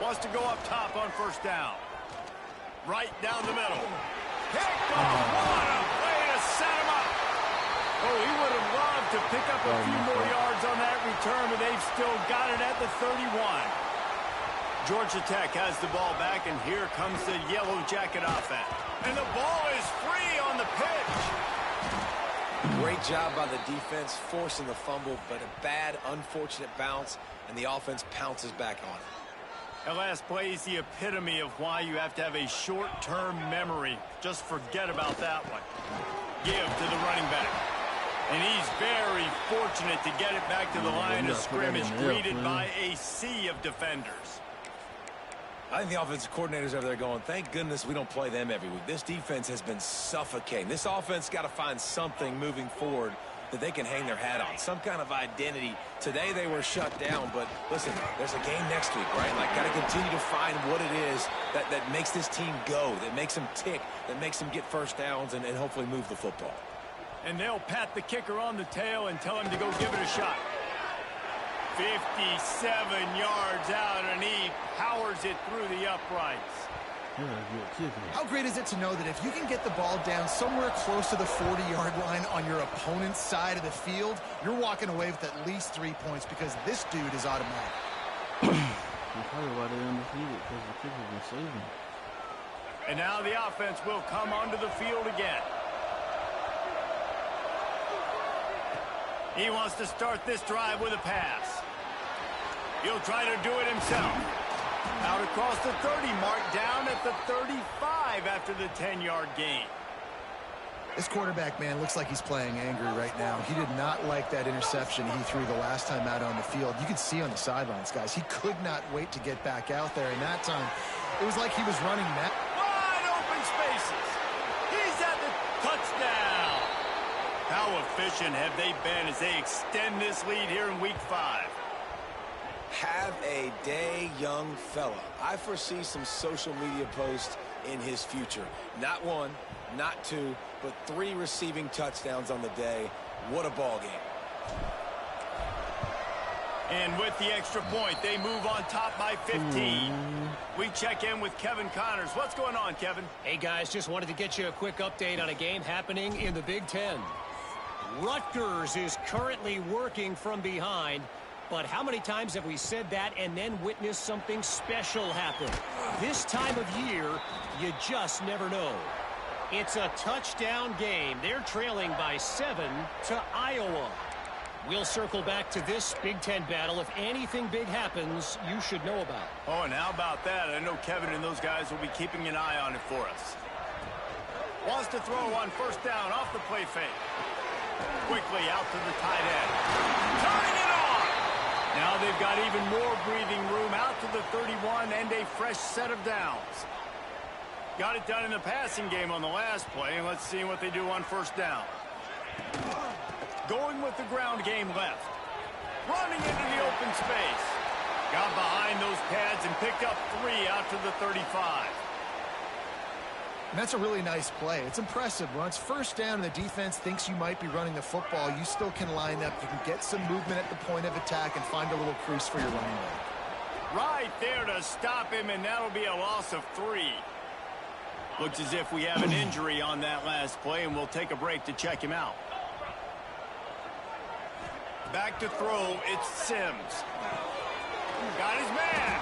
Wants to go up top on first down. Right down the middle. Picked off. What a way to set him up. Oh, he would have loved to pick up a few more yards on that return, but they've still got it at the 31. Georgia Tech has the ball back, and here comes the Yellow Jacket offense. And the ball is free on the pitch. Great job by the defense, forcing the fumble, but a bad, unfortunate bounce, and the offense pounces back on it. That last play is the epitome of why you have to have a short-term memory. Just forget about that one. Give to the running back. And he's very fortunate to get it back to the line of scrimmage, greeted by a sea of defenders. I think the offensive coordinators over there going, thank goodness we don't play them every week. This defense has been suffocating. This offense got to find something moving forward that they can hang their hat on, some kind of identity. Today they were shut down, but listen, there's a game next week, right? Like, got to continue to find what it is that makes this team go, that makes them tick, that makes them get first downs and hopefully move the football. And they'll pat the kicker on the tail and tell him to go give it a shot. 57 yards out, and he powers it through the uprights. How great is it to know that if you can get the ball down somewhere close to the 40-yard line on your opponent's side of the field, you're walking away with at least 3 points because this dude is automatic. That's probably why they're undefeated, because the kicker's been saving. And now the offense will come onto the field again. He wants to start this drive with a pass. He'll try to do it himself. Out across the 30 mark, down at the 35 after the 10-yard gain. This quarterback, man, looks like he's playing angry right now. He did not like that interception he threw the last time out on the field. You could see on the sidelines, guys, he could not wait to get back out there. And that time, it was like he was running that. Wide open spaces. He's at the touchdown. How efficient have they been as they extend this lead here in Week 5? Have a day, young fella. I foresee some social media posts in his future. Not one, not 2, but 3 receiving touchdowns on the day. What a ball game. And with the extra point, they move on top by 15. We check in with Kevin Connors. What's going on, Kevin? Hey, guys, just wanted to get you a quick update on a game happening in the Big Ten. Rutgers is currently working from behind, but how many times have we said that and then witnessed something special happen? This time of year, you just never know. It's a touchdown game. They're trailing by 7 to Iowa. We'll circle back to this Big Ten battle. If anything big happens, you should know about. Oh, and how about that? I know Kevin and those guys will be keeping an eye on it for us. Wants to throw on first down off the play fake. Quickly out to the tight end. Turning it on! Now they've got even more breathing room out to the 31 and a fresh set of downs. Got it done in the passing game on the last play, and let's see what they do on first down. Going with the ground game left. Running into the open space. Got behind those pads and picked up 3 out to the 35. And that's a really nice play. It's impressive. When it's first down and the defense thinks you might be running the football, you still can line up. You can get some movement at the point of attack and find a little crease for your running back. Right there to stop him, and that'll be a loss of 3. Looks as if we have an injury on that last play, and we'll take a break to check him out. Back to throw, it's Sims. Got his man.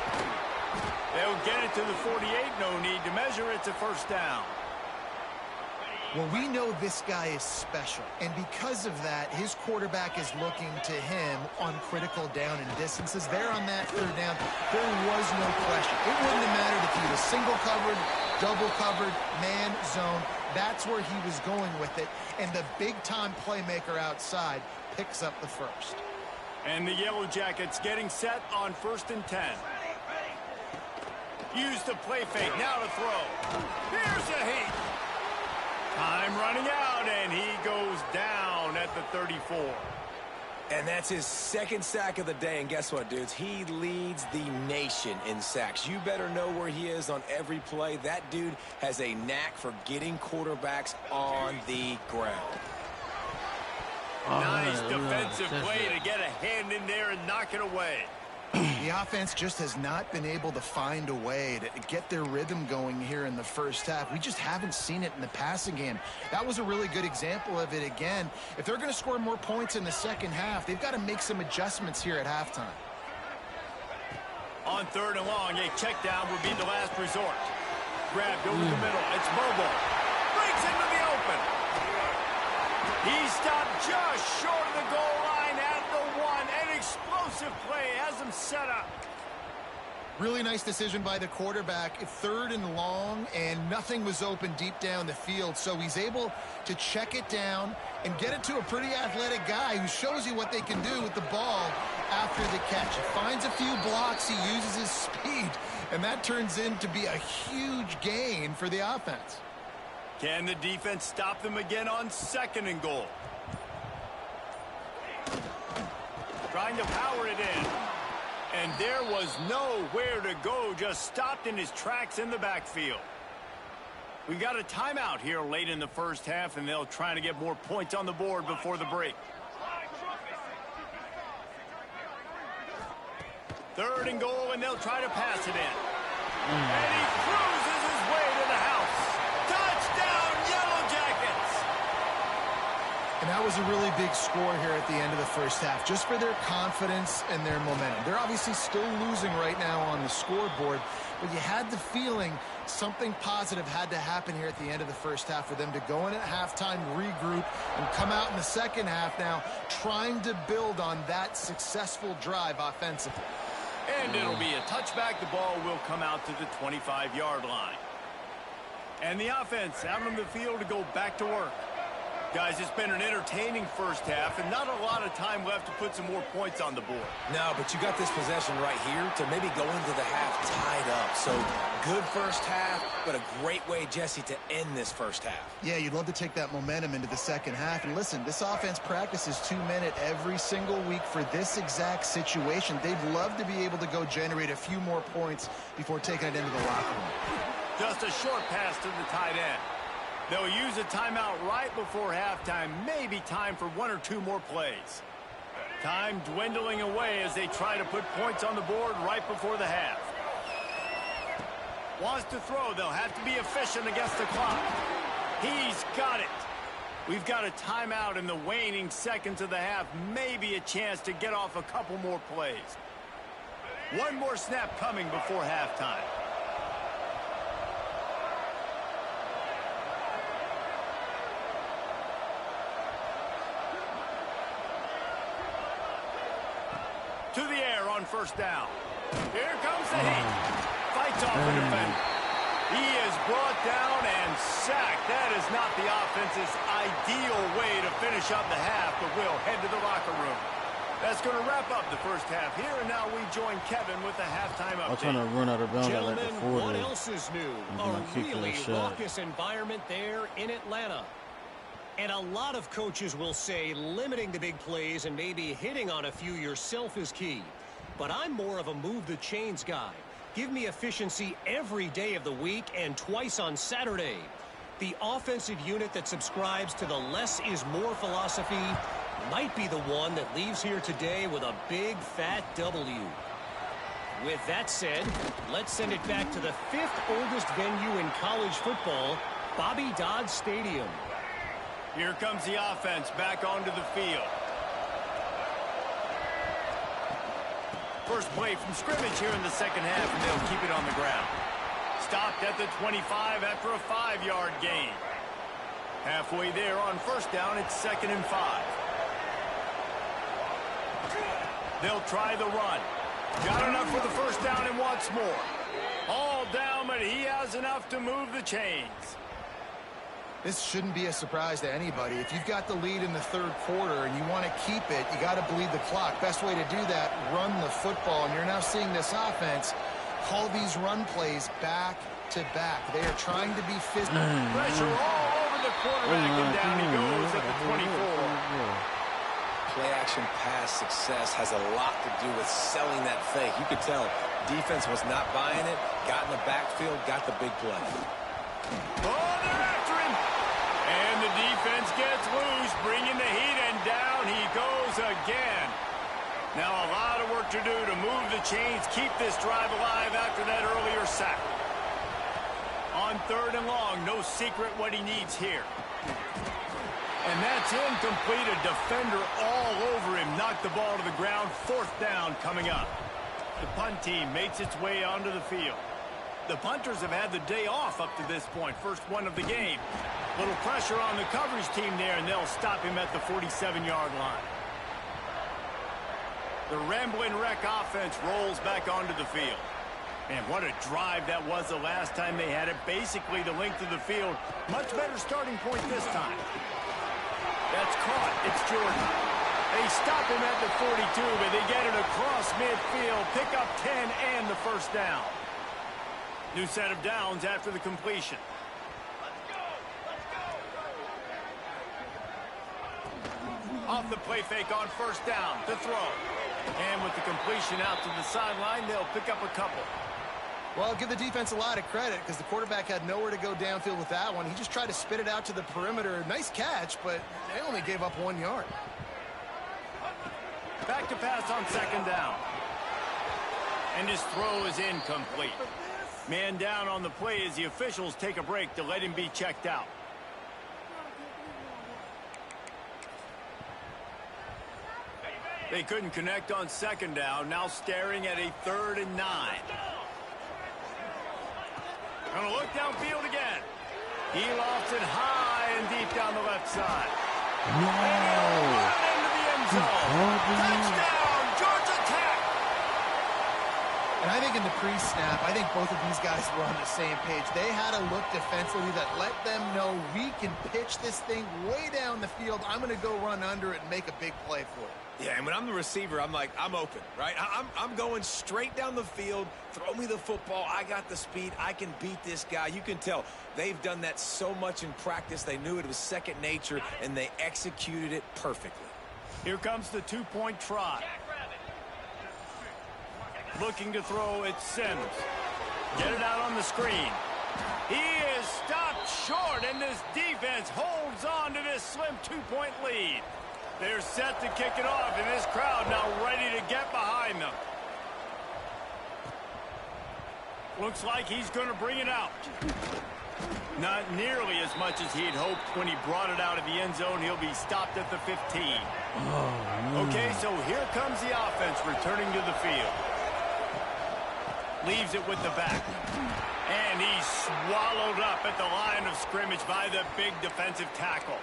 They'll get it to the 48, no need to measure, it's a first down. Well, we know this guy is special, and because of that, his quarterback is looking to him on critical down and distances. There on that third down, there was no question. It wouldn't have mattered if he was single covered, double covered, man, zone. That's where he was going with it, and the big-time playmaker outside picks up the first. And the Yellow Jackets getting set on 1st and 10. Use the play fake, now to throw. Here's a heat. Time running out, and he goes down at the 34. And that's his 2nd sack of the day, and guess what, dudes? He leads the nation in sacks. You better know where he is on every play. That dude has a knack for getting quarterbacks on the ground. Nice defensive play to get a hand in there and knock it away. The offense just has not been able to find a way to get their rhythm going here in the first half. We just haven't seen it in the passing game. That was a really good example of it again. If they're going to score more points in the second half, they've got to make some adjustments here at halftime. On 3rd and long, a check down would be the last resort. Grabbed over the middle. It's Bobo. Breaks into the open. He stopped just short of the goal line at the 1. An explosive play has him set up. Really nice decision by the quarterback. 3rd and long, and nothing was open deep down the field. So he's able to check it down and get it to a pretty athletic guy who shows you what they can do with the ball after the catch. He finds a few blocks, he uses his speed, and that turns into be a huge gain for the offense. Can the defense stop them again on 2nd and goal? Trying to power it in. And there was nowhere to go, just stopped in his tracks in the backfield. We've got a timeout here late in the first half, and they'll try to get more points on the board before the break. 3rd and goal, and they'll try to pass it in. And he cruises his way to the house. Touchdown, Yellow Jackets! And that was a really big score here at the end of the first half, just for their confidence and their momentum. They're obviously still losing right now on the scoreboard, but you had the feeling something positive had to happen here at the end of the first half for them to go in at halftime, regroup, and come out in the second half now trying to build on that successful drive offensively. And it'll be a touchback. The ball will come out to the 25-yard line. And the offense out on the field to go back to work. Guys, it's been an entertaining first half and not a lot of time left to put some more points on the board. No, but you got this possession right here to maybe go into the half tied up. So good first half, but a great way, Jesse, to end this first half. Yeah, you'd love to take that momentum into the second half. And listen, this offense practices 2-minute every single week for this exact situation. They'd love to be able to go generate a few more points before taking it into the locker room. Just a short pass to the tight end. They'll use a timeout right before halftime. Maybe time for 1 or 2 more plays. Time dwindling away as they try to put points on the board right before the half. Wants to throw. They'll have to be efficient against the clock. He's got it. We've got a timeout in the waning seconds of the half. Maybe a chance to get off a couple more plays. One more snap coming before halftime. To the air on first down. Here comes the heat. Fights off the defender. He is brought down and sacked. That is not the offense's ideal way to finish up the half, but we'll head to the locker room. That's going to wrap up the first half here, and now we join Kevin with the halftime update. I'm trying to run out of bounds Gentlemen, like the 40. what else is new? A really raucous environment there in Atlanta. And a lot of coaches will say limiting the big plays and maybe hitting on a few yourself is key. But I'm more of a move the chains guy. Give me efficiency every day of the week and twice on Saturday. The offensive unit that subscribes to the less is more philosophy might be the one that leaves here today with a big fat W. With that said, let's send it back to the 5th oldest venue in college football, Bobby Dodd Stadium. Here comes the offense back onto the field. First play from scrimmage here in the second half, and they'll keep it on the ground. Stopped at the 25 after a 5-yard gain. Halfway there on first down, it's 2nd and 5. They'll try the run. Got enough for the first down and wants more. All down, but he has enough to move the chains. This shouldn't be a surprise to anybody. If you've got the lead in the 3rd quarter and you want to keep it, you got to bleed the clock. Best way to do that, run the football. And you're now seeing this offense call these run plays back to back. They are trying to be physical. Pressure all over the quarterback, and down he goes at the 24. Play action pass success has a lot to do with selling that fake. You could tell defense was not buying it, got in the backfield, got the big play. Oh, they're after him. And the defense gets loose, bringing the heat, and down he goes again. Now a lot of work to do to move the chains, keep this drive alive after that earlier sack. On 3rd and long, no secret what he needs here. And that's incomplete. A defender all over him. Knocked the ball to the ground. 4th down coming up. The punt team makes its way onto the field. The punters have had the day off up to this point. First one of the game. Little pressure on the coverage team there, and they'll stop him at the 47-yard line. The Ramblin' Wreck offense rolls back onto the field. Man, what a drive that was the last time they had it. Basically the length of the field. Much better starting point this time. That's caught. It's Jordan. They stop him at the 42, but they get it across midfield. Pick up 10 and the first down. New set of downs after the completion. Off the play fake on first down to throw. And with the completion out to the sideline, they'll pick up a couple. Well, give the defense a lot of credit because the quarterback had nowhere to go downfield with that one. He just tried to spit it out to the perimeter. Nice catch, but they only gave up 1 yard. Back to pass on second down. And his throw is incomplete. Man down on the play as the officials take a break to let him be checked out. They couldn't connect on second down. Now staring at a 3rd and 9. Gonna look downfield again. He lofts it high and deep down the left side. No. And into the end zone. Touchdown, Georgia Tech. And I think in the pre-snap, I think both of these guys were on the same page. They had a look defensively that let them know we can pitch this thing way down the field. I'm going to go run under it and make a big play for it. Yeah, and when I'm the receiver, I'm like, I'm open, right? I'm going straight down the field. Throw me the football. I got the speed. I can beat this guy. You can tell they've done that so much in practice. They knew it was second nature, and they executed it perfectly. Here comes the 2-point try. Looking to throw, it's Sims. Get it out on the screen. He is is stopped short, and this defense holds on to this slim 2-point lead. They're set to kick it off, and this crowd now ready to get behind them. Looks like he's going to bring it out. Not nearly as much as he'd hoped when he brought it out of the end zone. He'll be stopped at the 15. Okay, so here comes the offense returning to the field. Leaves it with the back. And he's swallowed up at the line of scrimmage by the big defensive tackle.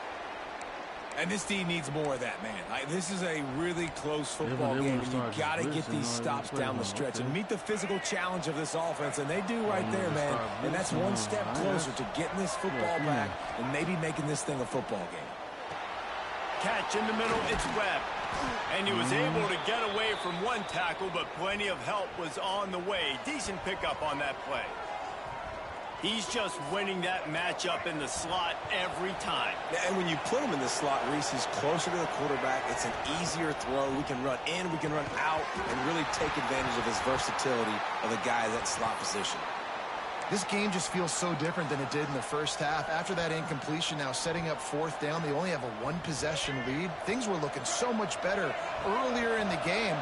And this team needs more of that, man. This is a really close football game, and you got to get these stops down the stretch and meet the physical challenge of this offense, and they do right there, man. And that's one step closer to getting this football back and maybe making this thing a football game. Catch in the middle, it's Webb. And he was able to get away from one tackle, but plenty of help was on the way. Decent pickup on that play. He's just winning that matchup in the slot every time. And when you put him in the slot, Reese, he's closer to the quarterback. It's an easier throw. We can run in, we can run out, and really take advantage of his versatility of the guy at that slot position. This game just feels so different than it did in the first half. After that incompletion, now setting up fourth down, they only have a one-possession lead. Things were looking so much better earlier in the game.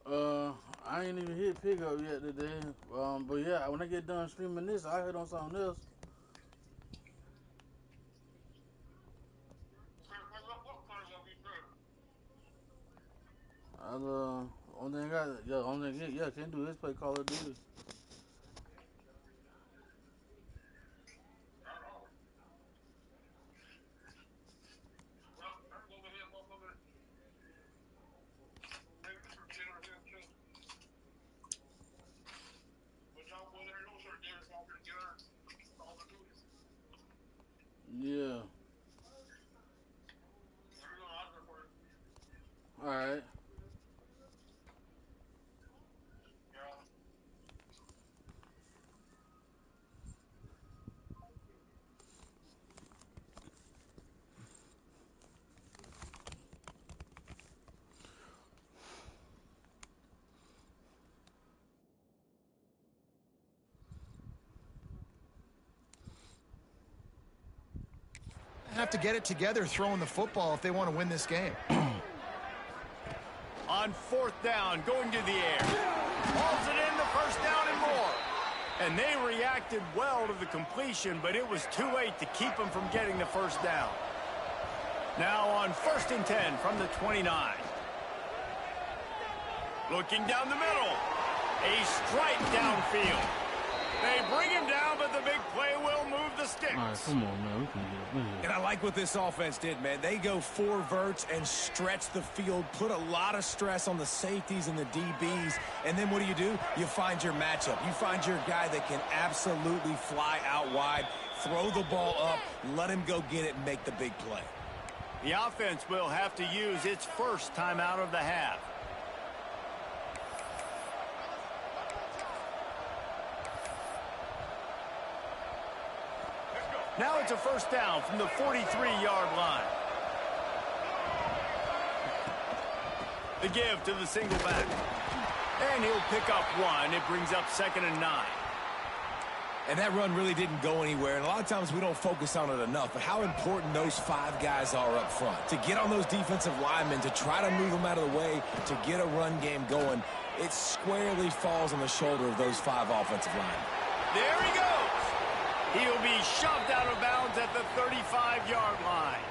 I ain't even hit pickup yet today. But yeah, when I get done streaming this, I hit on something else. Only thing can't do is play Call of Duty. Yeah. All right. Have to get it together throwing the football if they want to win this game. On 4th down, going to the air. Hauls it in, the first down and more. And they reacted well to the completion, but it was too late to keep them from getting the first down. Now on 1st and 10 from the 29. Looking down the middle. A strike downfield. They bring him down, but the big play will move the sticks. All right, come on, man. We can get it. And I like what this offense did, man. They go 4 verts and stretch the field, put a lot of stress on the safeties and the DBs. And then what do? You find your matchup. You find your guy that can absolutely fly out wide, throw the ball up, let him go get it and make the big play. The offense will have to use its first timeout of the half. Now it's a first down from the 43-yard line. The give to the single back. And he'll pick up 1. It brings up 2nd and 9. And that run really didn't go anywhere. And a lot of times we don't focus on it enough. But how important those 5 guys are up front. To get on those defensive linemen, to try to move them out of the way, to get a run game going, it squarely falls on the shoulder of those 5 offensive linemen. There he goes. He'll be shoved out of bounds at the 35-yard line.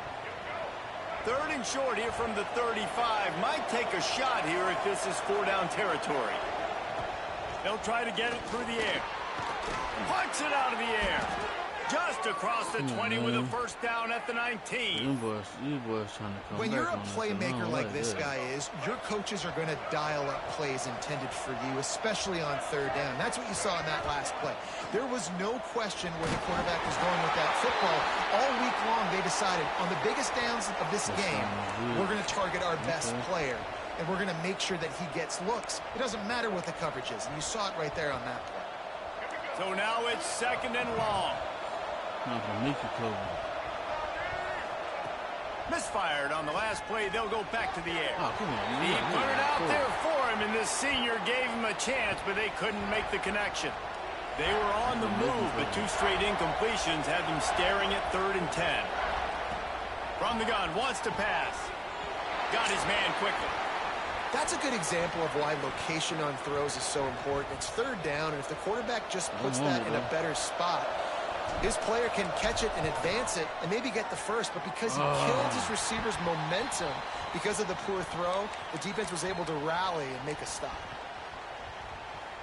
3rd and short here from the 35. Might take a shot here if this is 4-down territory. They'll try to get it through the air. Punts it out of the air. Just across the 20 with a first down at the 19. These boys trying to come When back you're a on us. playmaker like this that. guy is, your coaches are going to dial up plays intended for you, especially on 3rd down. That's what you saw in that last play. There was no question where the quarterback was going with that football. All week long, they decided on the biggest downs of this game, we're going to target our best player, and we're going to make sure that he gets looks. It doesn't matter what the coverage is, and you saw it right there on that play. So now it's 2nd and long. Not for Mickey cover. Misfired on the last play. They'll go back to the air. Oh, come on. He put it out there for him, and this senior gave him a chance, but they couldn't make the connection. They were on the move, but 2 straight incompletions had them staring at 3rd and 10. From the gun, wants to pass. Got his man quickly. That's a good example of why location on throws is so important. It's 3rd down, and if the quarterback just puts that in a better spot, his player can catch it and advance it and maybe get the first, but because he killed his receiver's momentum because of the poor throw, the defense was able to rally and make a stop.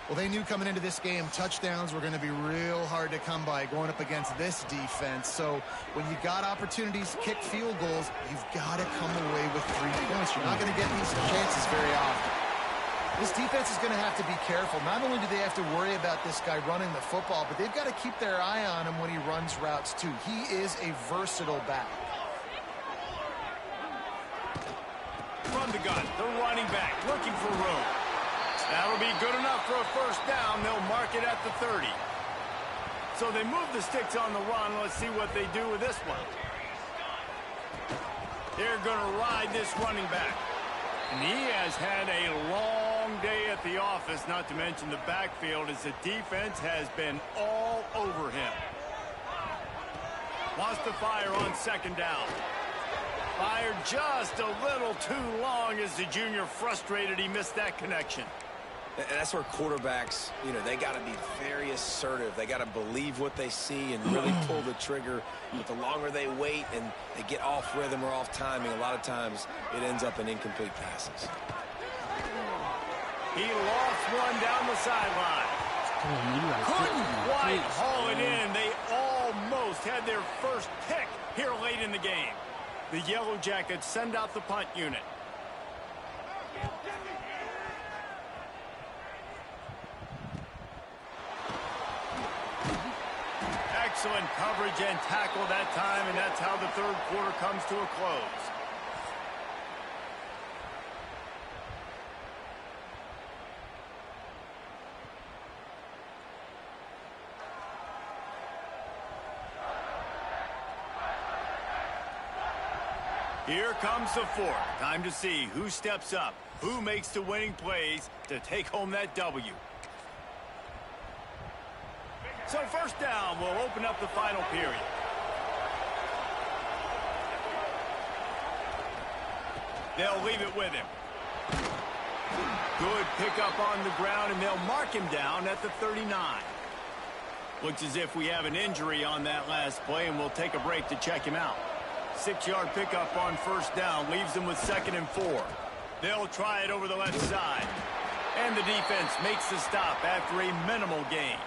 Well, they knew coming into this game, touchdowns were going to be real hard to come by going up against this defense. So when you got opportunities to kick field goals, you've got to come away with 3 points. You're not going to get these chances very often. This defense is going to have to be careful. Not only do they have to worry about this guy running the football, but they've got to keep their eye on him when he runs routes too. He is a versatile back. From the gun, the running back looking for room. That'll be good enough for a first down. They'll mark it at the 30. So they move the sticks on the run. Let's see what they do with this one. They're going to ride this running back. And he has had a long day at the office, not to mention the backfield, as the defense has been all over him. Wants to fire on 2nd down. Fired just a little too long as the junior frustrated he missed that connection. And that's where quarterbacks, they got to be very assertive. They got to believe what they see and really pull the trigger. But the longer they wait and they get off rhythm or off timing, a lot of times it ends up in incomplete passes. He lost one down the sideline. Couldn't quite haul it in. They almost had their first pick here late in the game. The Yellow Jackets send out the punt unit. Excellent coverage and tackle that time, and that's how the third quarter comes to a close. Here comes the fourth. Time to see who steps up, who makes the winning plays to take home that W. So first down will open up the final period. They'll leave it with him. Good pickup on the ground, and they'll mark him down at the 39. Looks as if we have an injury on that last play, and we'll take a break to check him out. 6-yard pickup on first down leaves them with 2nd and 4. They'll try it over the left side. And the defense makes the stop after a minimal gain.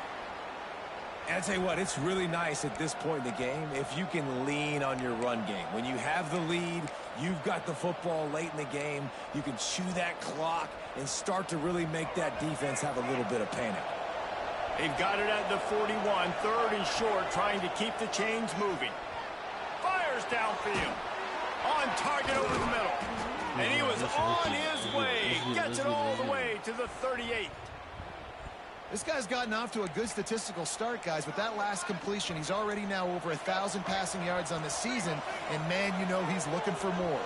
And I tell you what, it's really nice at this point in the game if you can lean on your run game. When you have the lead, you've got the football late in the game, you can chew that clock and start to really make that defense have a little bit of panic. They've got it at the 41, 3rd and short, trying to keep the chains moving. Fires downfield. On target over the middle. And he was on his way. Gets it all the way to the 38. This guy's gotten off to a good statistical start, guys. With that last completion, he's already now over 1,000 passing yards on the season. And, man, he's looking for more.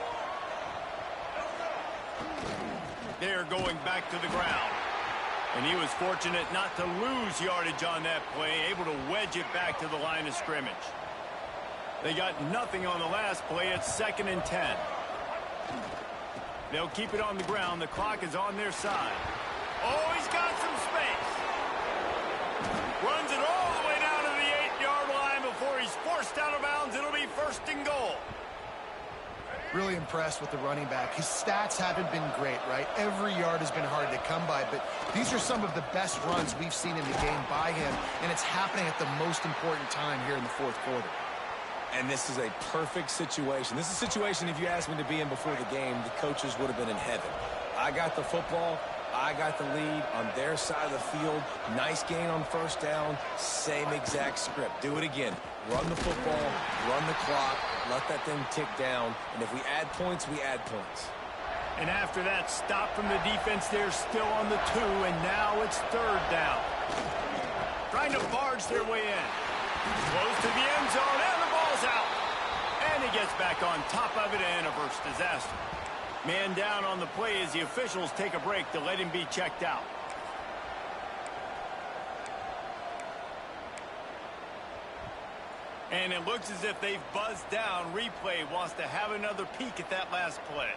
They're going back to the ground. And he was fortunate not to lose yardage on that play, able to wedge it back to the line of scrimmage. They got nothing on the last play. It's 2nd and 10. They'll keep it on the ground. The clock is on their side. Oh, he's got some space. Runs it all the way down to the 8-yard line before he's forced out of bounds. It'll be 1st and goal. Really impressed with the running back. His stats haven't been great, right? Every yard has been hard to come by, but these are some of the best runs we've seen in the game by him, and it's happening at the most important time here in the 4th quarter. And this is a perfect situation. This is a situation, if you asked me to be in before the game, the coaches would have been in heaven. I got the football. I got the lead on their side of the field. Nice gain on first down. Same exact script. Do it again. Run the football, run the clock, let that thing tick down. And if we add points, we add points. And after that stop from the defense, they're still on the 2, and now it's 3rd down. Trying to barge their way in. Close to the end zone, and the ball's out. And he gets back on top of it and averts disaster. Man down on the play as the officials take a break to let him be checked out. And it looks as if they've buzzed down. Replay wants to have another peek at that last play.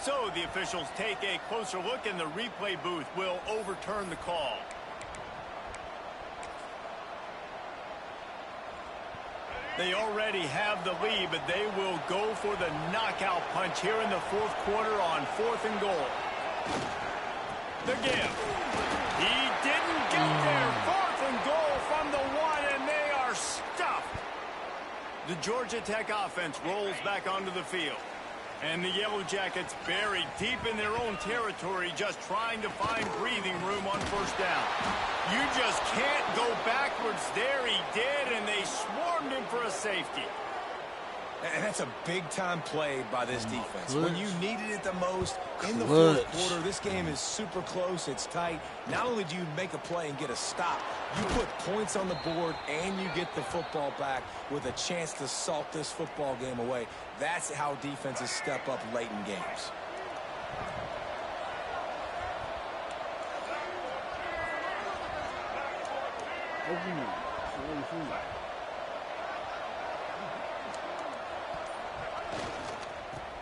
So the officials take a closer look, and the replay booth will overturn the call. They already have the lead, but they will go for the knockout punch here in the 4th quarter on 4th and goal. The give. He didn't get there. 4th and goal from the 1, and they are stuffed. The Georgia Tech offense rolls back onto the field. And the Yellow Jackets buried deep in their own territory, just trying to find breathing room on first down. You just can't go backwards there. He did, and they swarmed him for a safety. And that's a big-time play by this defense. When you needed it the most in the Clutch. fourth quarter, this game is super close. It's tight. Not only do you make a play and get a stop, you put points on the board and you get the football back with a chance to salt this football game away. That's how defenses step up late in games.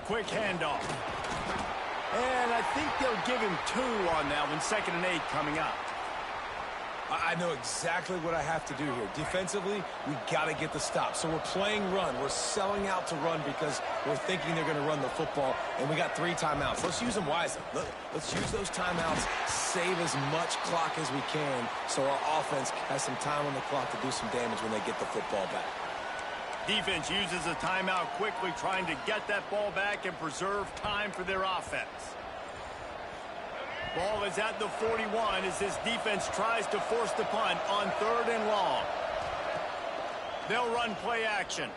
Quick handoff. And I think they'll give him 2 on that one. 2nd and 8 coming up. I know exactly what I have to do here. Defensively, we got to get the stop. So we're playing run. We're selling out to run because we're thinking they're going to run the football, and we got 3 timeouts. Let's use them wisely. Let's use those timeouts, save as much clock as we can so our offense has some time on the clock to do some damage when they get the football back. Defense uses a timeout quickly, trying to get that ball back and preserve time for their offense. Ball is at the 41 as this defense tries to force the punt on 3rd and long. They'll run play action.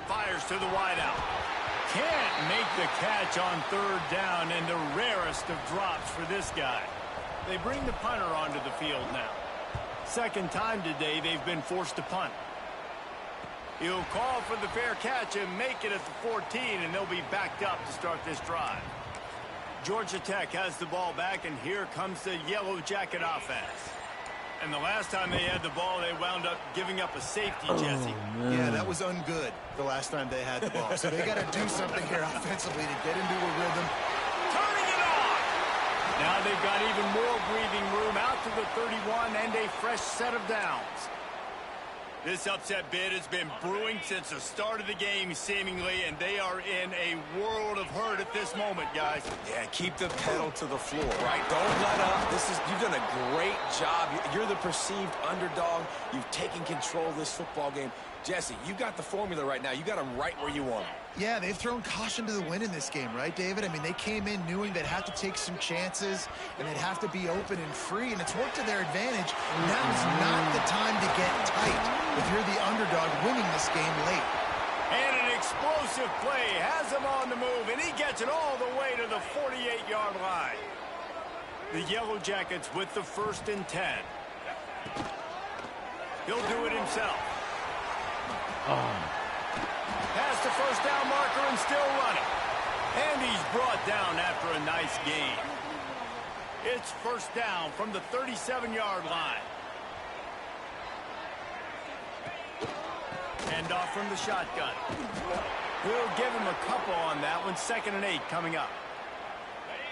Fires to the wideout. Can't make the catch on 3rd down, and the rarest of drops for this guy. They bring the punter onto the field now. 2nd time today they've been forced to punt. He'll call for the fair catch and make it at the 14, and they'll be backed up to start this drive. Georgia Tech has the ball back, and here comes the Yellow Jacket offense. And the last time they had the ball, they wound up giving up a safety, Jesse. Yeah, that was ungood the last time they had the ball. So they got to do something here offensively to get into a rhythm. Turning it on! Now they've got even more breathing room out to the 31 and a fresh set of downs. This upset bid has been brewing since the start of the game, seemingly, and they are in a world of hurt at this moment, guys. Yeah, keep the pedal to the floor, right? Don't let up. You've done a great job. You're the perceived underdog. You've taken control of this football game. Jesse, you got the formula right now. You got them right where you want them. Yeah, they've thrown caution to the wind in this game, right, David? I mean, they came in knowing they'd have to take some chances, and they'd have to be open and free, and it's worked to their advantage. Now is not the time to get tight if you're the underdog winning this game late. And an explosive play has him on the move, and he gets it all the way to the 48-yard line. The Yellow Jackets with the 1st and 10. He'll do it himself. Past the 1st down marker and still running. And he's brought down after a nice gain. It's 1st down from the 37-yard line. Hand off from the shotgun. We'll give him a couple on that one. 2nd and 8 coming up.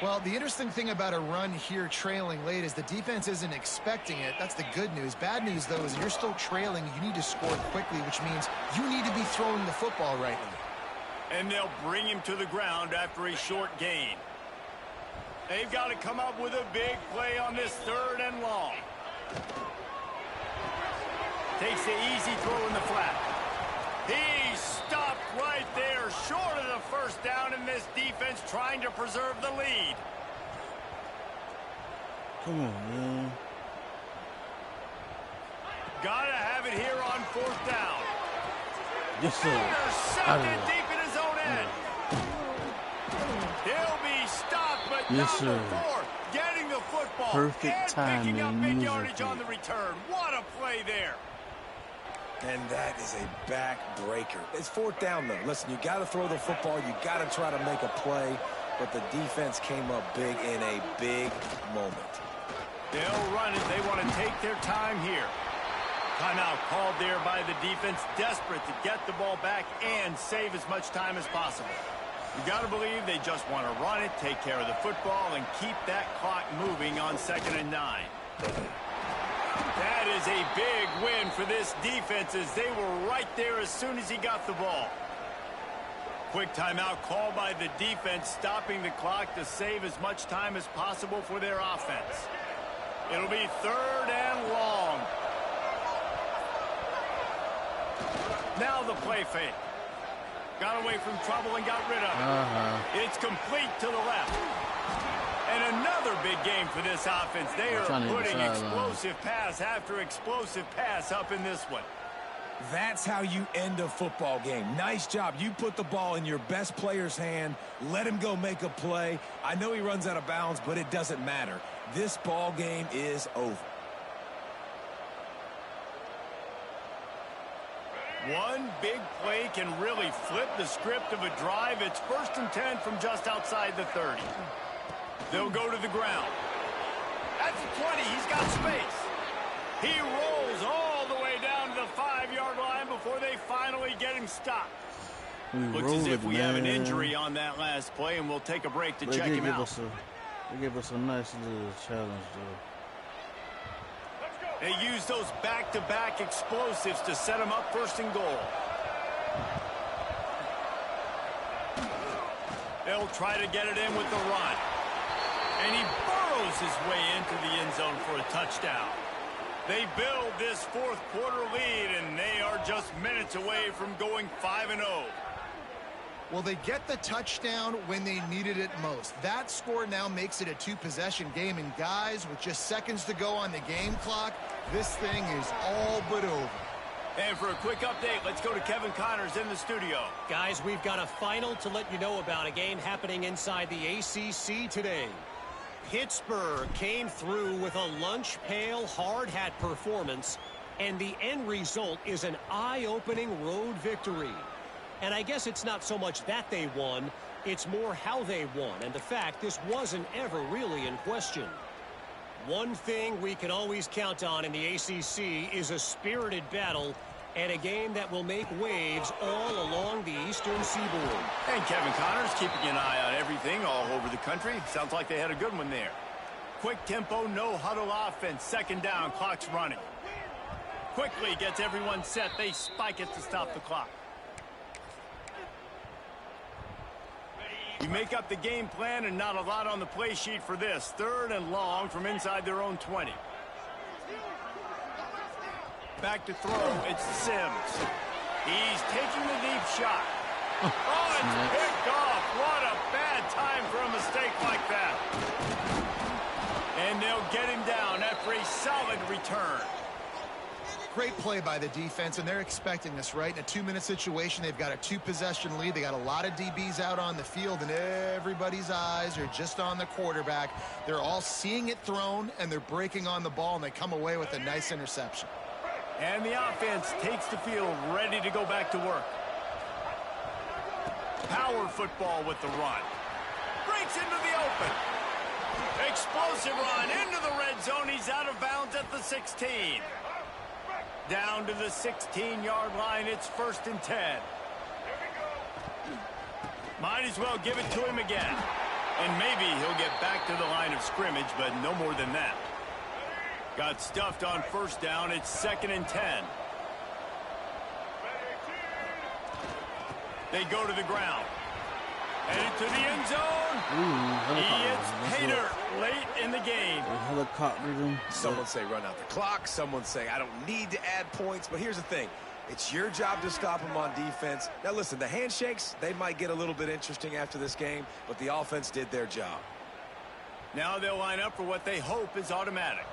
Well, the interesting thing about a run here trailing late is the defense isn't expecting it. That's the good news. Bad news, though, is you're still trailing. You need to score quickly, which means you need to be throwing the football right now. And they'll bring him to the ground after a short gain. They've got to come up with a big play on this 3rd and long. Takes the easy throw in the flat. He stopped right there, short of the 1st down, in this defense trying to preserve the lead. Come on, man. Gotta have it here on 4th down. Yes, sir. Intercepted deep in his own end. He'll be stopped, but yes, not sir. before getting the football. Perfect and picking up timing. big yardage on the return. What a play there. And that is a back-breaker. It's 4th down, though. Listen, you got to throw the football. You got to try to make a play. But the defense came up big in a big moment. They'll run it. They want to take their time here. Timeout called there by the defense, desperate to get the ball back and save as much time as possible. You got to believe they just want to run it, take care of the football, and keep that clock moving on 2nd and 9. That is a big win for this defense as they were right there as soon as he got the ball. Quick timeout called by the defense, stopping the clock to save as much time as possible for their offense. It'll be 3rd and long. Now the play fake. Got away from trouble and got rid of it. It's complete to the left. And another big game for this offense. They are putting explosive pass after explosive pass up in this one. That's how you end a football game. Nice job. You put the ball in your best player's hand. Let him go make a play. I know he runs out of bounds, but it doesn't matter. This ball game is over. One big play can really flip the script of a drive. It's 1st and 10 from just outside the 30. They'll go to the ground. At the 20, he's got space. He rolls all the way down to the 5-yard line before they finally get him stopped. Looks as if we have an injury on that last play, and we'll take a break to check him out. They gave us a nice little challenge, though. They use those back-to-back explosives to set him up 1st and goal. They'll try to get it in with the run. And he burrows his way into the end zone for a touchdown. They build this 4th quarter lead, and they are just minutes away from going 5-0. Well, they get the touchdown when they needed it most. That score now makes it a 2-possession game. And guys, with just seconds to go on the game clock, this thing is all but over. And for a quick update, let's go to Kevin Connors in the studio. Guys, we've got a final to let you know about, a game happening inside the ACC today. Pittsburgh came through with a lunch pail hard hat performance, and the end result is an eye-opening road victory. And I guess it's not so much that they won, it's more how they won, and the fact this wasn't ever really in question. One thing we can always count on in the ACC is a spirited battle and a game that will make waves all along the Eastern Seaboard. And Kevin Connors keeping an eye on everything all over the country. Sounds like they had a good one there. Quick tempo, no huddle offense. 2nd down, clock's running. Quickly gets everyone set. They spike it to stop the clock. You make up the game plan and not a lot on the play sheet for this. 3rd and long from inside their own 20. Back to throw, it's Sims. He's taking the deep shot. Oh, it's picked off. What a bad time for a mistake like that. And they'll get him down after a solid return. Great play by the defense, and they're expecting this, right? In a 2-minute situation, they've got a 2-possession lead. They got a lot of DBs out on the field, and everybody's eyes are just on the quarterback. They're all seeing it thrown, and they're breaking on the ball, and they come away with a nice interception. And the offense takes the field, ready to go back to work. Power football with the run. Breaks into the open. Explosive run into the red zone. He's out of bounds at the 16. Down to the 16-yard line. It's 1st and 10. Might as well give it to him again. And maybe he'll get back to the line of scrimmage, but no more than that. Got stuffed on 1st down. It's 2nd and 10. They go to the ground. Headed to the end zone. He hits Hader late in the game. Helicoptered him. Someone say run out the clock. Someone say I don't need to add points. But here's the thing. It's your job to stop them on defense. Now, listen, the handshakes, they might get a little bit interesting after this game, but the offense did their job. Now they'll line up for what they hope is automatic.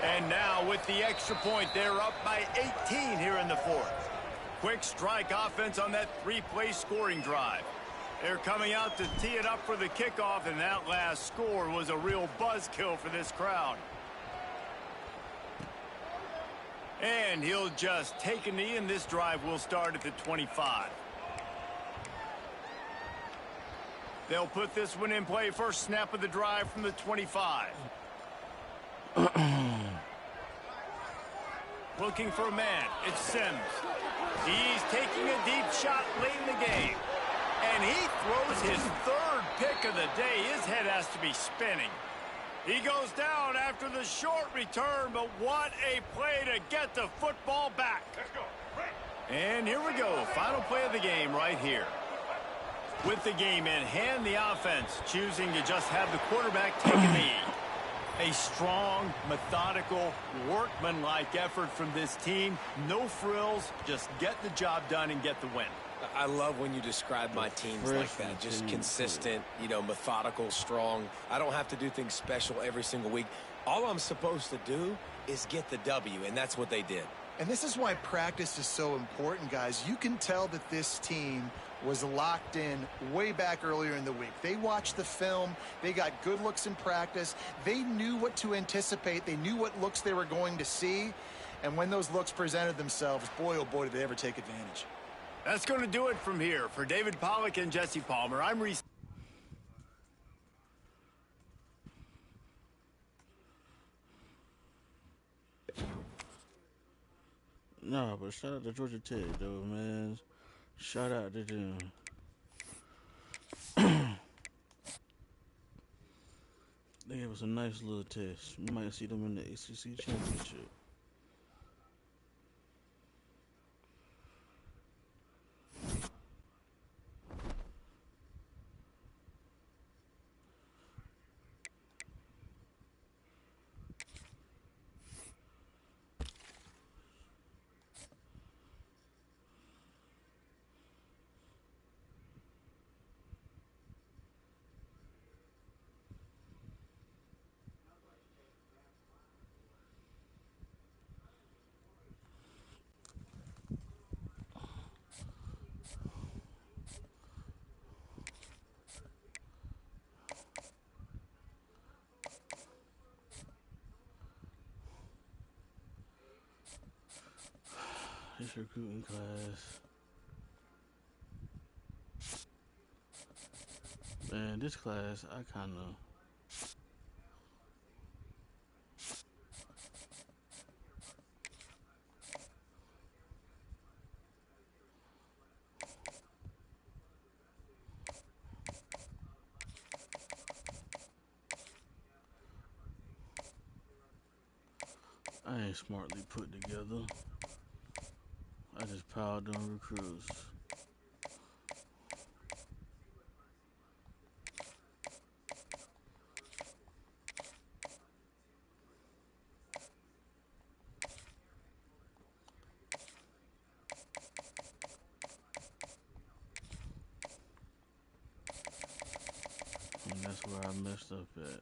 And now with the extra point, they're up by 18 here in the 4th. Quick strike offense on that 3-play scoring drive. They're coming out to tee it up for the kickoff, and that last score was a real buzzkill for this crowd. And he'll just take a knee, and this drive will start at the 25. They'll put this one in play. First snap of the drive from the 25. Looking for a man. It's Sims. He's taking a deep shot late in the game. And he throws his 3rd pick of the day. His head has to be spinning. He goes down after the short return, but what a play to get the football back. Let's go. And here we go. Final play of the game right here. With the game in hand, the offense choosing to just have the quarterback take a knee. A strong, methodical, workmanlike effort from this team. No frills, just get the job done and get the win. I love when you describe my teams like that. Just consistent, you know, methodical, strong. I don't have to do things special every single week. All I'm supposed to do is get the W, and that's what they did. And this is why practice is so important, guys. You can tell that this team was locked in way back earlier in the week. They watched the film. They got good looks in practice. They knew what to anticipate. They knew what looks they were going to see. And when those looks presented themselves, boy, oh boy, did they ever take advantage. That's going to do it from here. For David Pollack and Jesse Palmer, I'm Reese. Nah, but shout out to Georgia Tech, though, man. Shout out to them. They gave us a nice little test. We might see them in the ACC championship. This recruiting class. Man, this class, I kind of... I ain't smartly put together. I just piled on recruits. And that's where I messed up at.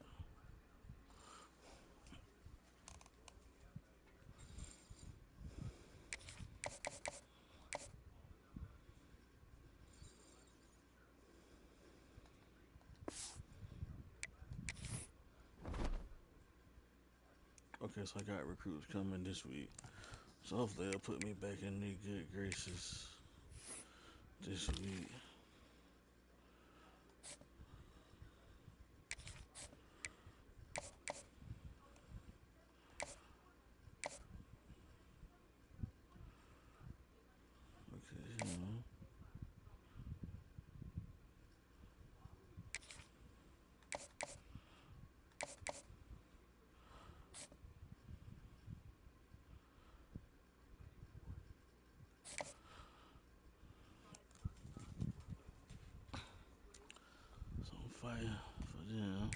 Okay, so I got recruits coming this week. So hopefully they'll put me back in their good graces this week. Okay, you know. So I'm fighting for them.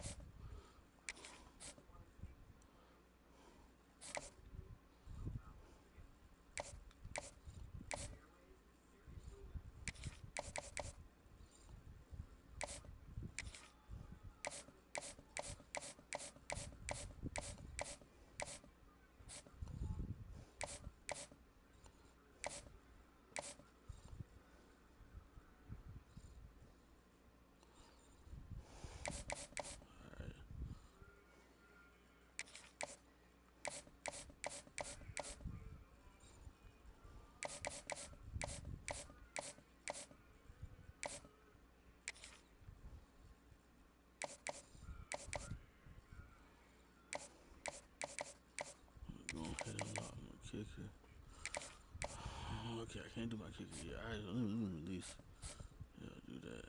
Go ahead and lock my kicker. Okay, I can't do my kicker yet. Alright, let me release. Yeah, I'll do that.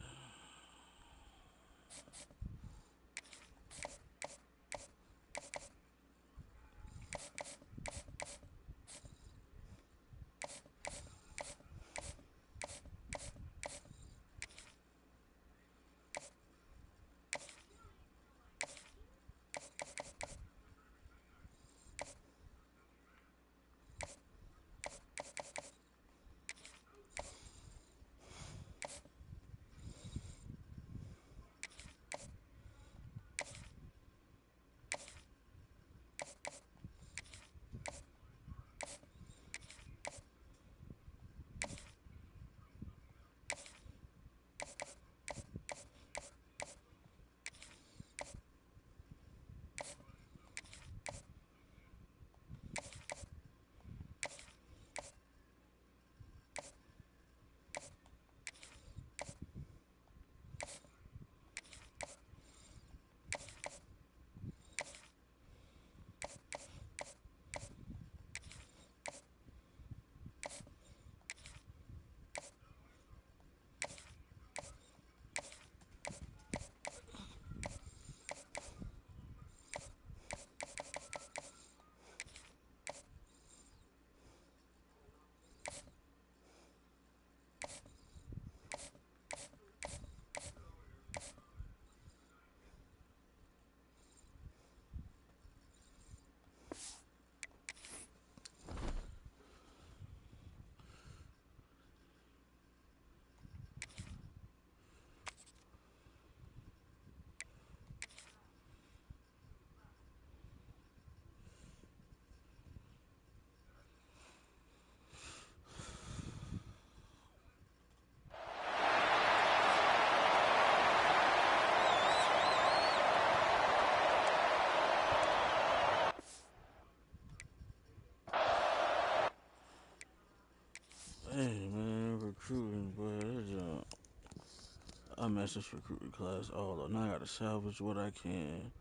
match this recruiting class all up. Now I gotta salvage what I can.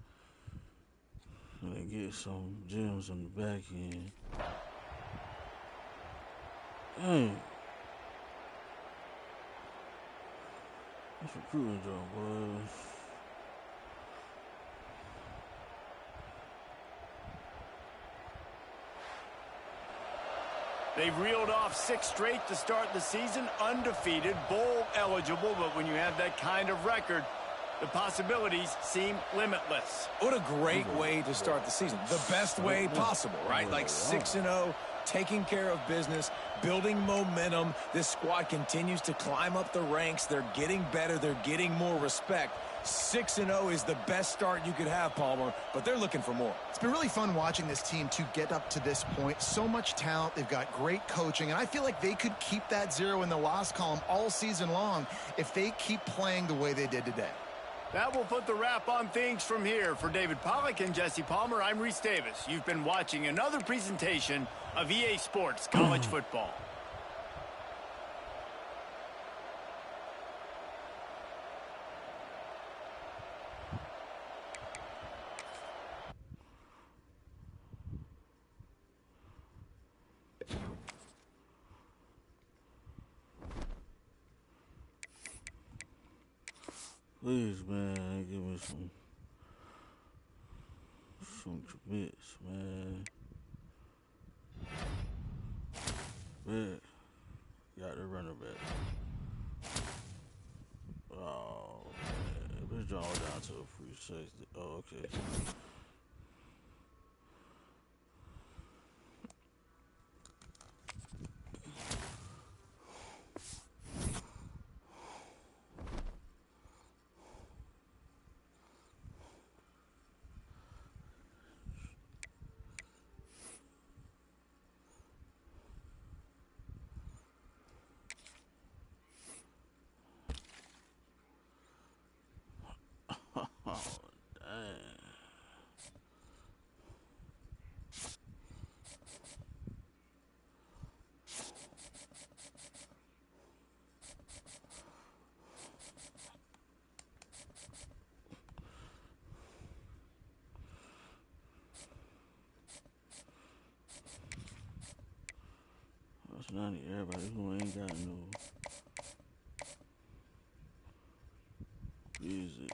And then get some gems in the back end. Dang. This recruiting job, boys. They've reeled off 6 straight to start the season, undefeated, bowl eligible, but when you have that kind of record, the possibilities seem limitless. What a great way to start the season. The best way possible, right? Like 6-0, taking care of business, building momentum. This squad continues to climb up the ranks. They're getting better. They're getting more respect. 6-0 is the best start you could have, Palmer, but they're looking for more. It's been really fun watching this team to get up to this point. So much talent. They've got great coaching, and I feel like they could keep that 0 in the loss column all season long if they keep playing the way they did today. That will put the wrap on things from here. For David Pollack and Jesse Palmer, I'm Reese Davis. You've been watching another presentation of EA Sports College Football. Please, man, give me some commits, man. Bet. Got the runner back. Oh, man. Let's draw down to a free safety. Oh, okay. That's not everybody who ain't got no visit.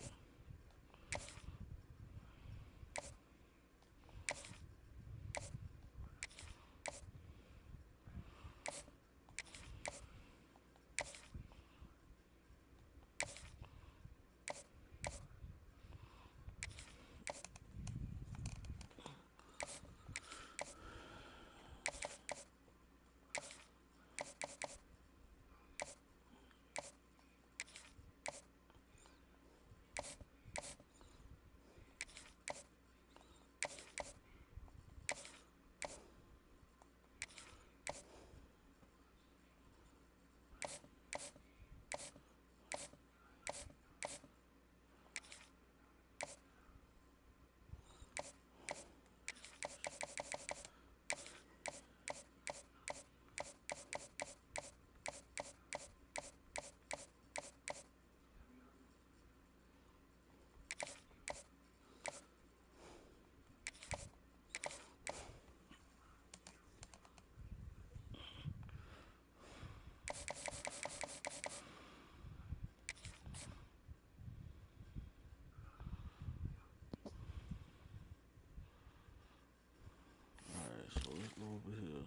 So let's go over here.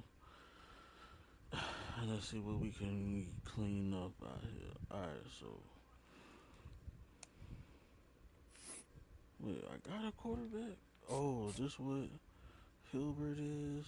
And let's see what we can clean up out here. Alright, so. Wait, I got a quarterback? Oh, is this what Hilbert is?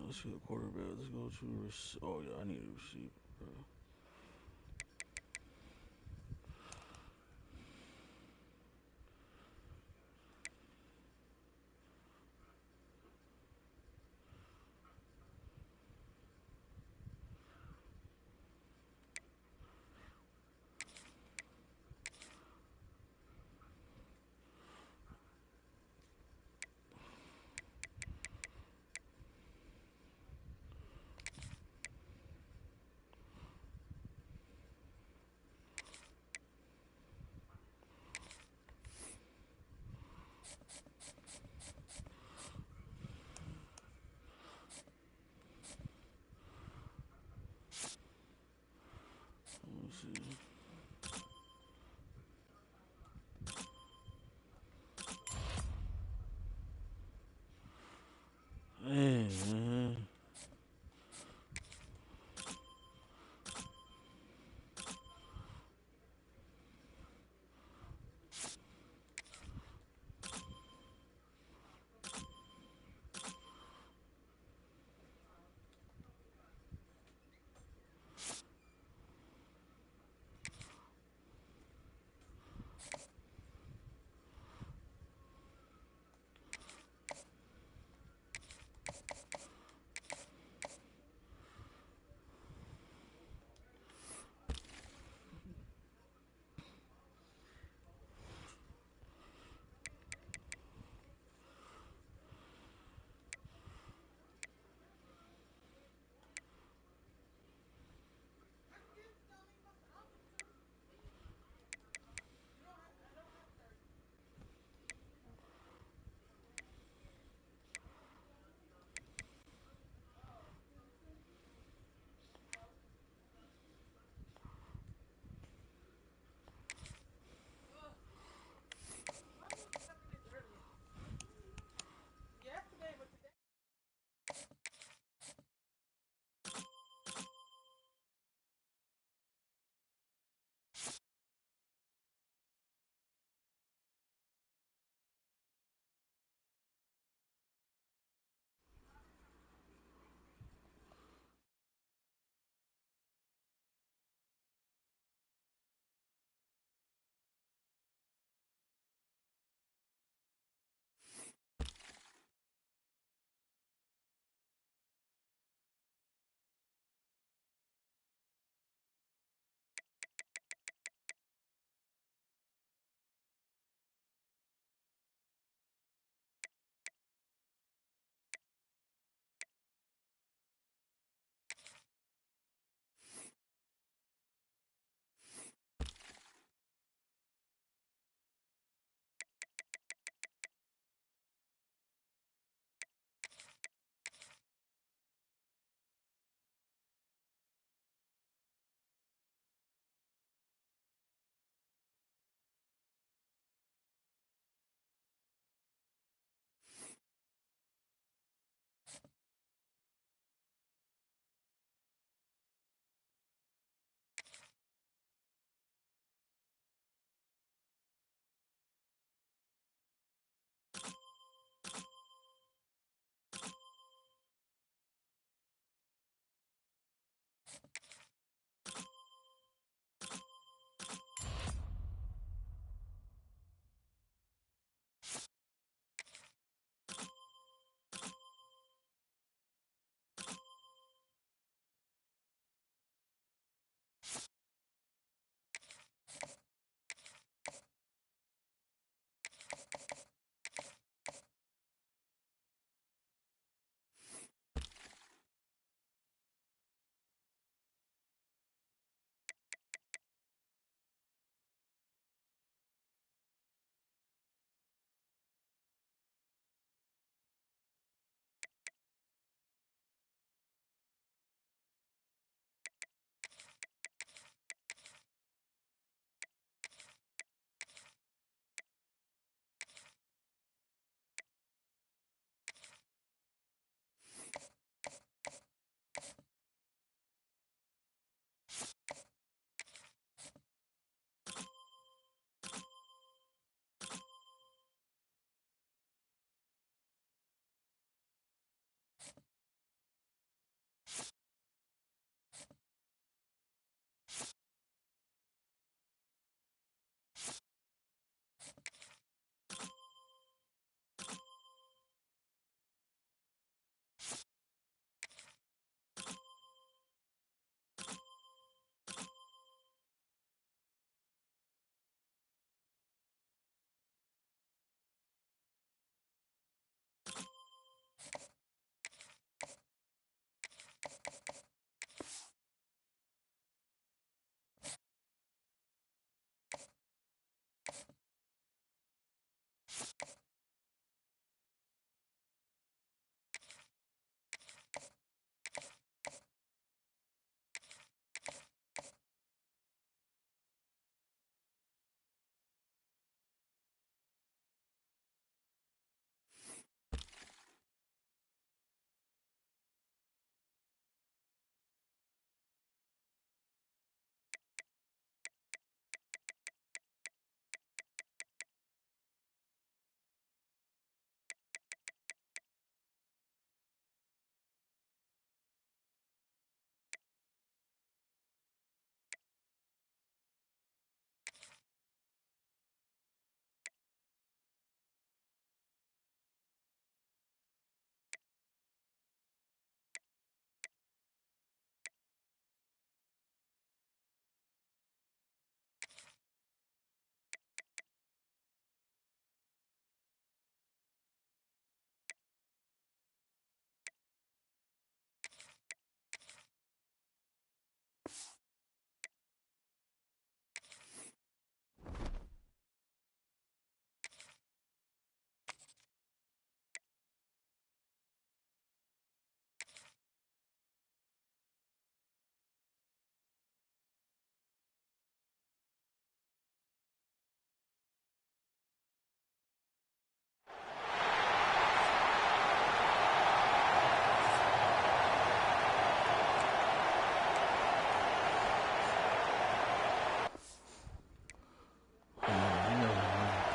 Let's see a quarterback. Let's go to oh yeah, I need a receiver, bro.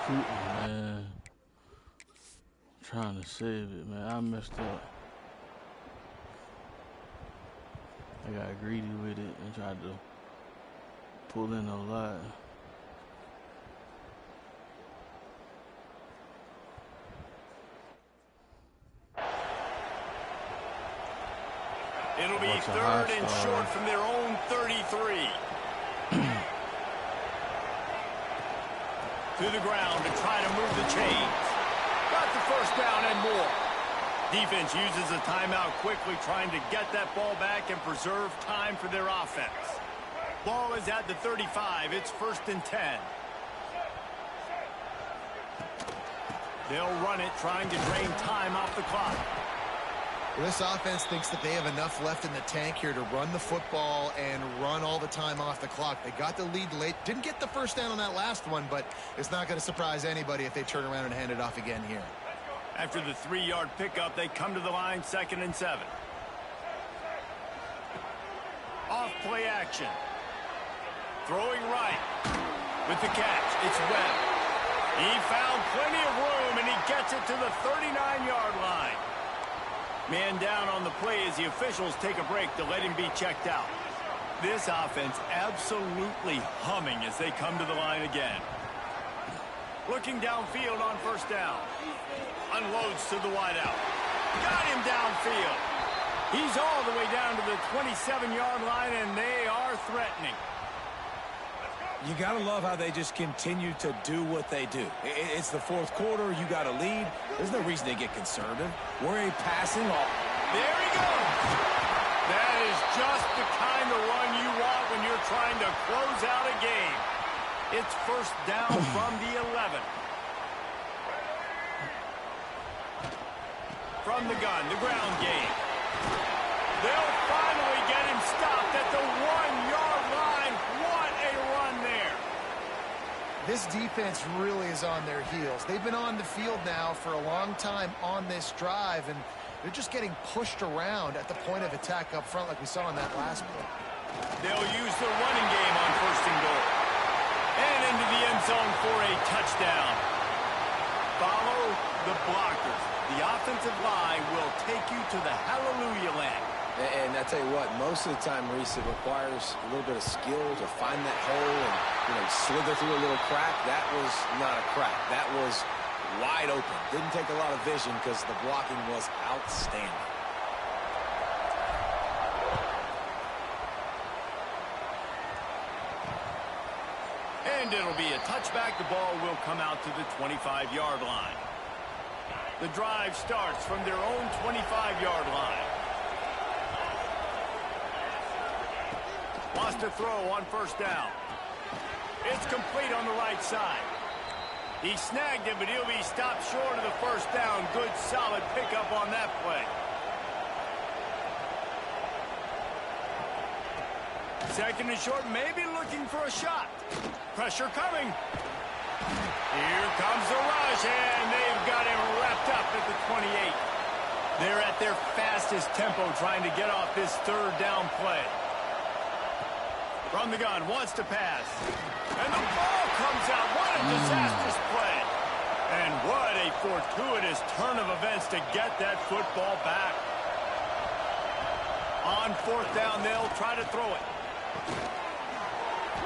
recruiting, man. I'm trying to save it, man. I messed up. I got greedy with it and tried to pull in a lot. It'll be third and short from their own 33. To the ground to try to move the chains. Got the first down and more. Defense uses a timeout quickly, trying to get that ball back and preserve time for their offense. Ball is at the 35. It's 1st and 10. They'll run it, trying to drain time off the clock. Well, this offense thinks that they have enough left in the tank here to run the football and run all the time off the clock. They got the lead late. Didn't get the first down on that last one, but it's not going to surprise anybody if they turn around and hand it off again here. After the 3-yard pickup, they come to the line, 2nd and 7. Off play action. Throwing right. With the catch, it's Webb. He found plenty of room, and he gets it to the 39-yard line. Man down on the play as the officials take a break to let him be checked out. This offense absolutely humming as they come to the line again. Looking downfield on 1st down. Unloads to the wideout. Got him downfield. He's all the way down to the 27-yard line, and they are threatening. You got to love how they just continue to do what they do. It's the 4th quarter. You got a lead. There's no reason to get conservative. We're a passing off. There he goes. That is just the kind of run you want when you're trying to close out a game. It's 1st down from the 11. From the gun, the ground game. They'll finally get him stopped at the 1-yard line. What a run there. This defense really is on their heels. They've been on the field now for a long time on this drive, and they're just getting pushed around at the point of attack up front like we saw in that last play. They'll use the running game on 1st and goal. And into the end zone for a touchdown. Follow the blockers. The offensive line will take you to the hallelujah land. And I tell you what, most of the time, Reese, it requires a little bit of skill to find that hole and, slither through a little crack. That was not a crack. That was wide open. Didn't take a lot of vision because the blocking was outstanding. And it'll be a touchback. The ball will come out to the 25-yard line. The drive starts from their own 25-yard line. Wants to throw on 1st down. It's complete on the right side. He snagged it, but he'll be stopped short of the 1st down. Good, solid pickup on that play. 2nd and short, maybe looking for a shot. Pressure coming. Here comes the rush, and they've got him wrapped up at the 28. They're at their fastest tempo trying to get off this 3rd down play. From the gun, wants to pass. And the ball comes out. What a disastrous play. And what a fortuitous turn of events to get that football back. On 4th down, they'll try to throw it.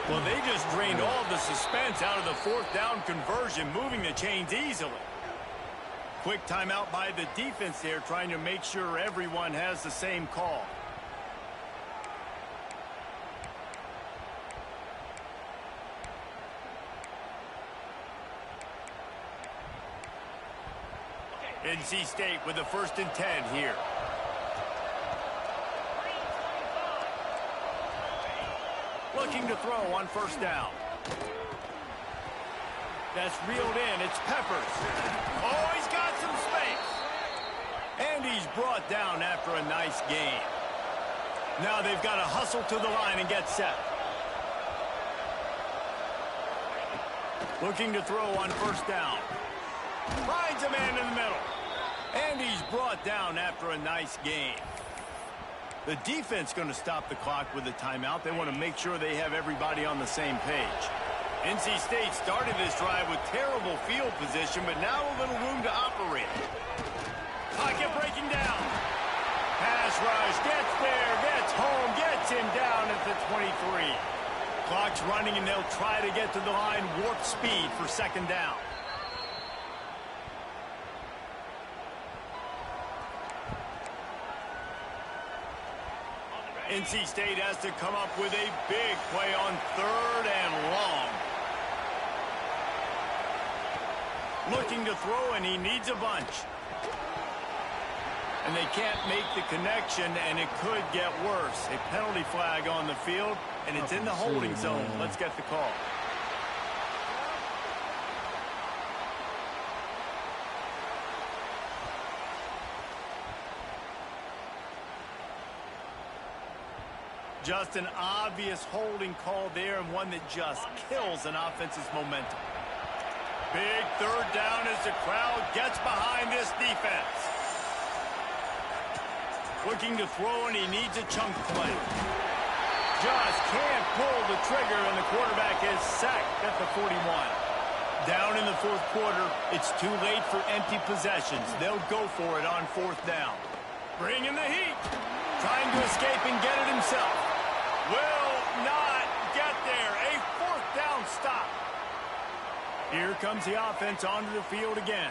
Well, they just drained all the suspense out of the 4th down conversion, moving the chains easily. Quick timeout by the defense there, trying to make sure everyone has the same call. NC State with the 1st and 10 here. Looking to throw on 1st down. That's reeled in. It's Peppers. Oh, he's got some space. And he's brought down after a nice gain. Now they've got to hustle to the line and get set. Looking to throw on 1st down. Finds a man in the middle. And he's brought down after a nice gain. The defense going to stop the clock with a timeout. They want to make sure they have everybody on the same page. NC State started this drive with terrible field position, but now a little room to operate. Pocket breaking down. Pass rush, gets there, gets home, gets him down at the 23. Clock's running, and they'll try to get to the line warp speed for second down. NC State has to come up with a big play on 3rd and long. Looking to throw, and he needs a bunch. And they can't make the connection, and it could get worse. A penalty flag on the field, and it's in the holding zone. Let's get the call. Just an obvious holding call there, and one that just kills an offense's momentum. Big 3rd down as the crowd gets behind this defense. Looking to throw, and he needs a chunk play. Just can't pull the trigger, and the quarterback is sacked at the 41. Down in the 4th quarter, it's too late for empty possessions. They'll go for it on 4th down. Bring in the heat. Trying to escape and get it himself. Will not get there. A 4th down stop. Here comes the offense onto the field again.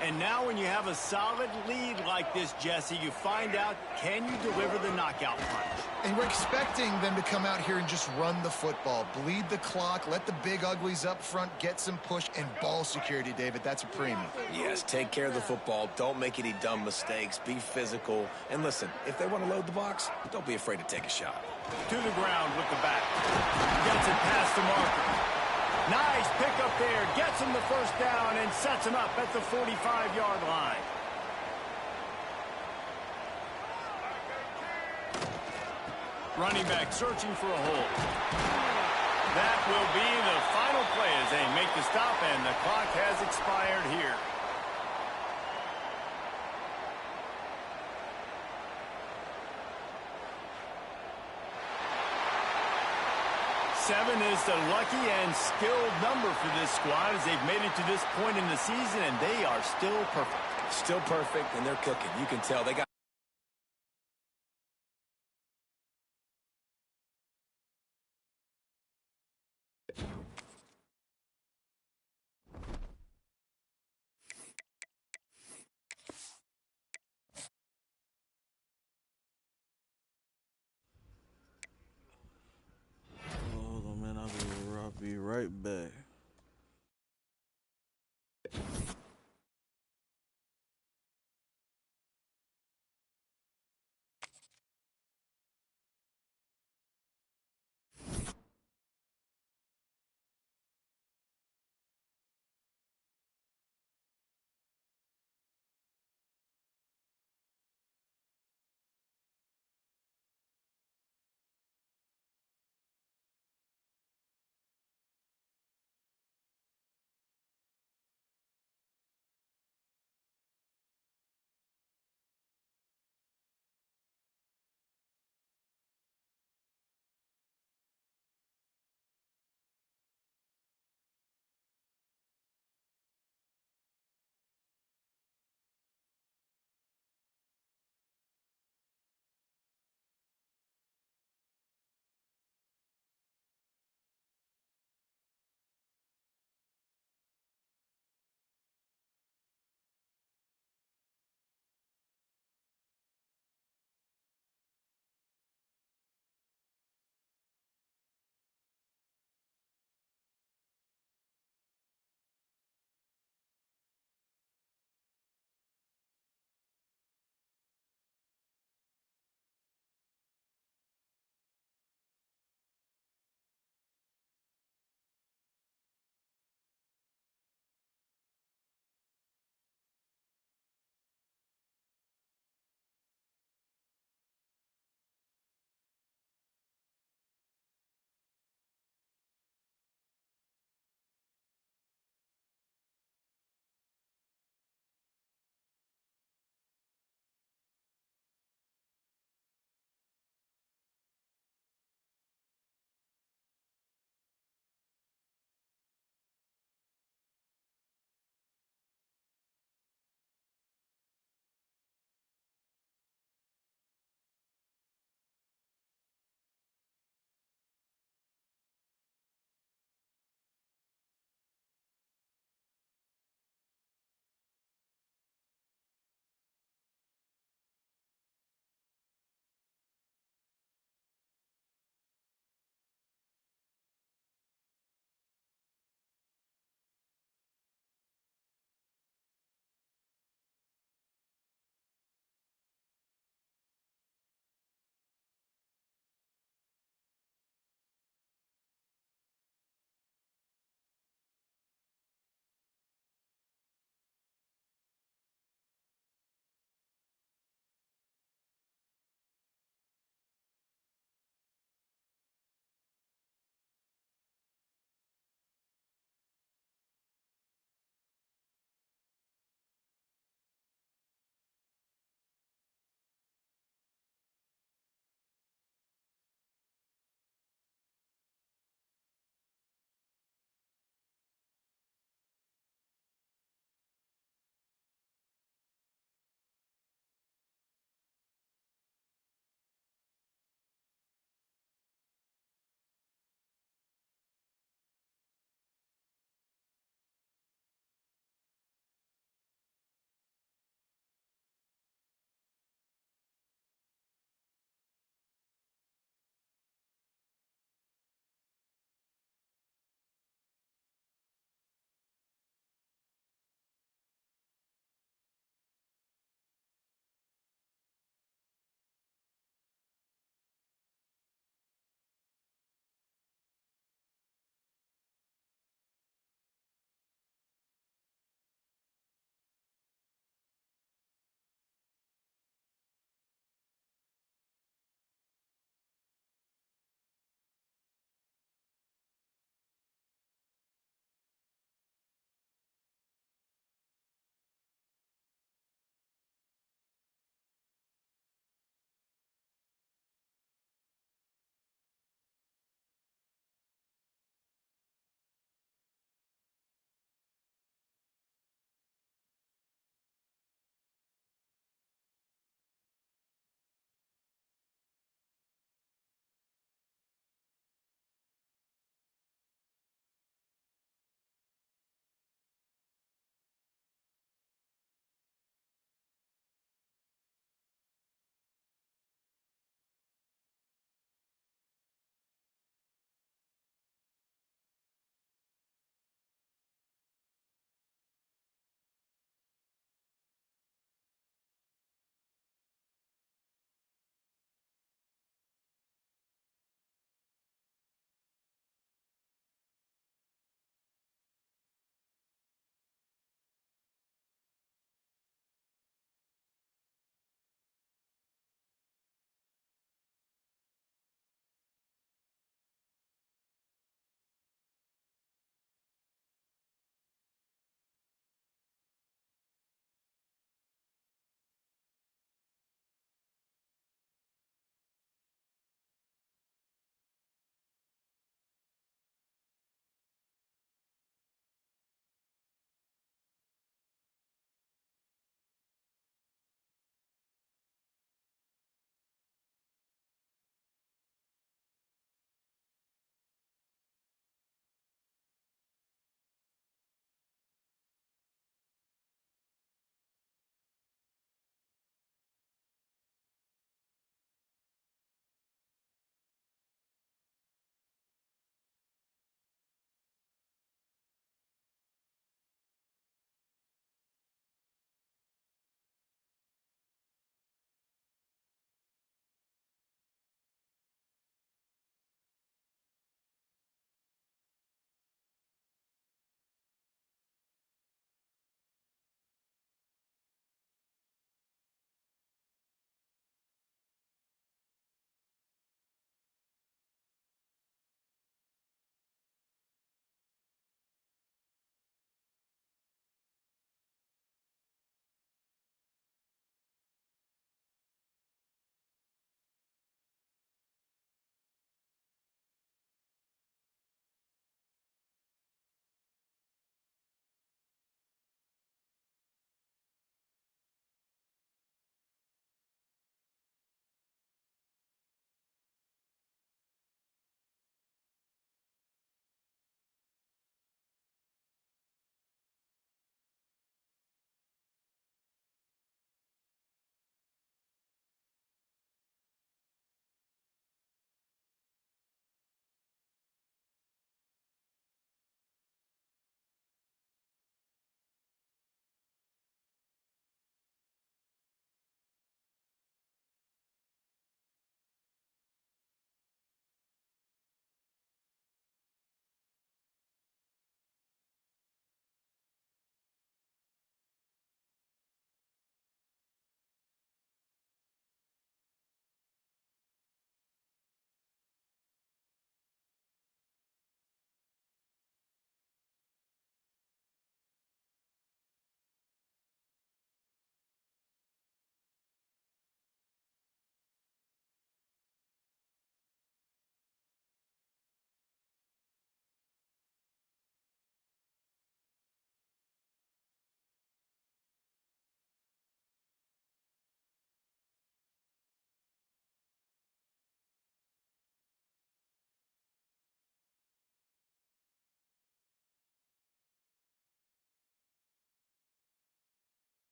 And now when you have a solid lead like this, Jesse, you find out, can you deliver the knockout punch? And we're expecting them to come out here and just run the football, bleed the clock, let the big uglies up front, get some push, and ball security, David. That's a premium. Yes, take care of the football. Don't make any dumb mistakes. Be physical. And listen, if they want to load the box, don't be afraid to take a shot. To the ground with the back. Gets it past the marker. Nice pickup there. Gets him the 1st down and sets him up at the 45-yard line. Running back searching for a hole. That will be the final play as they make the stop, and the clock has expired here. Seven is the lucky and skilled number for this squad as they've made it to this point in the season, and they are still perfect. Still perfect, and they're cooking. You can tell they got Hold on, man. I'll be right back.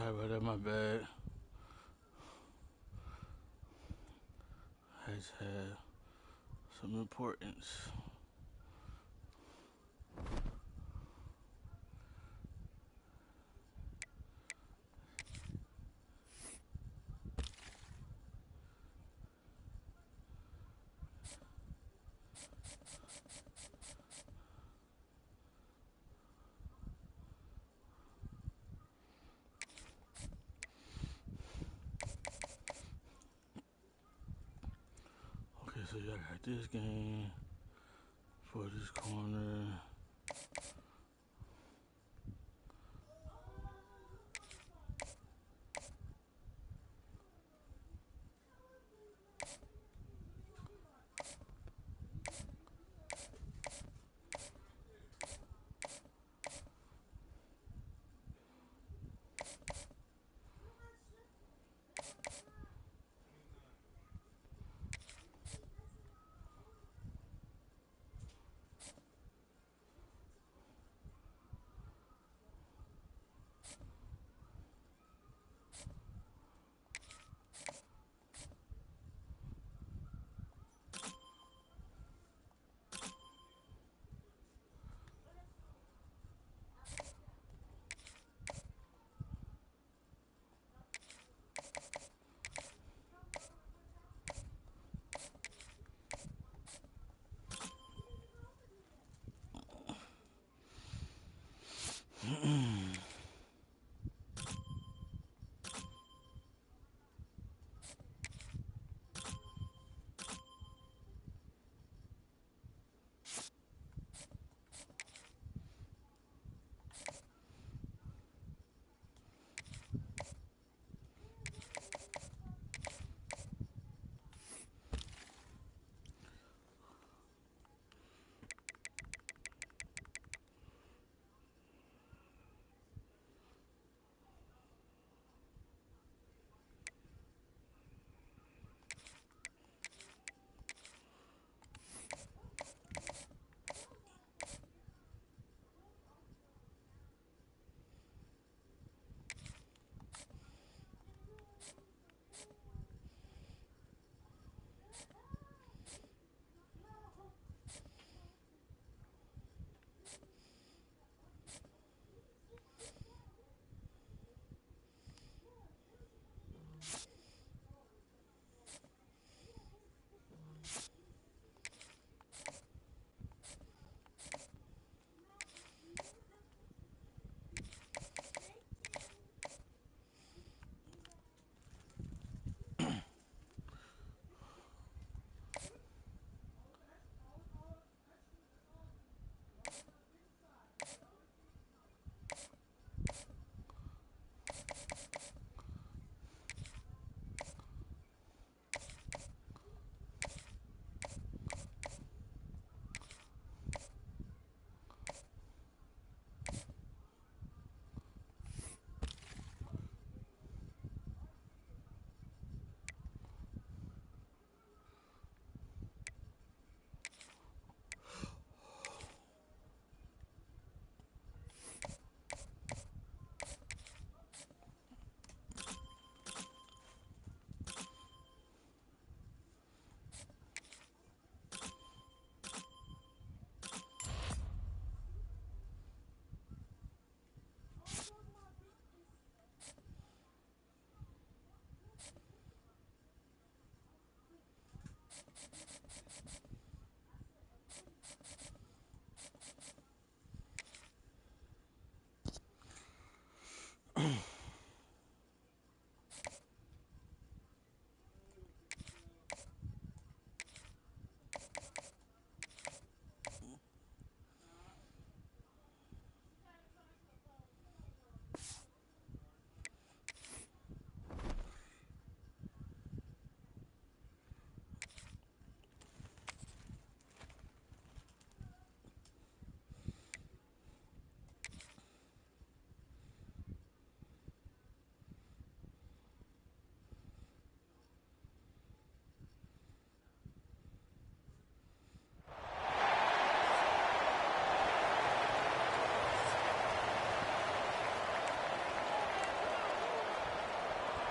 Sorry about that, my bad. Has had some importance. Okay, so y'all got this game for this corner.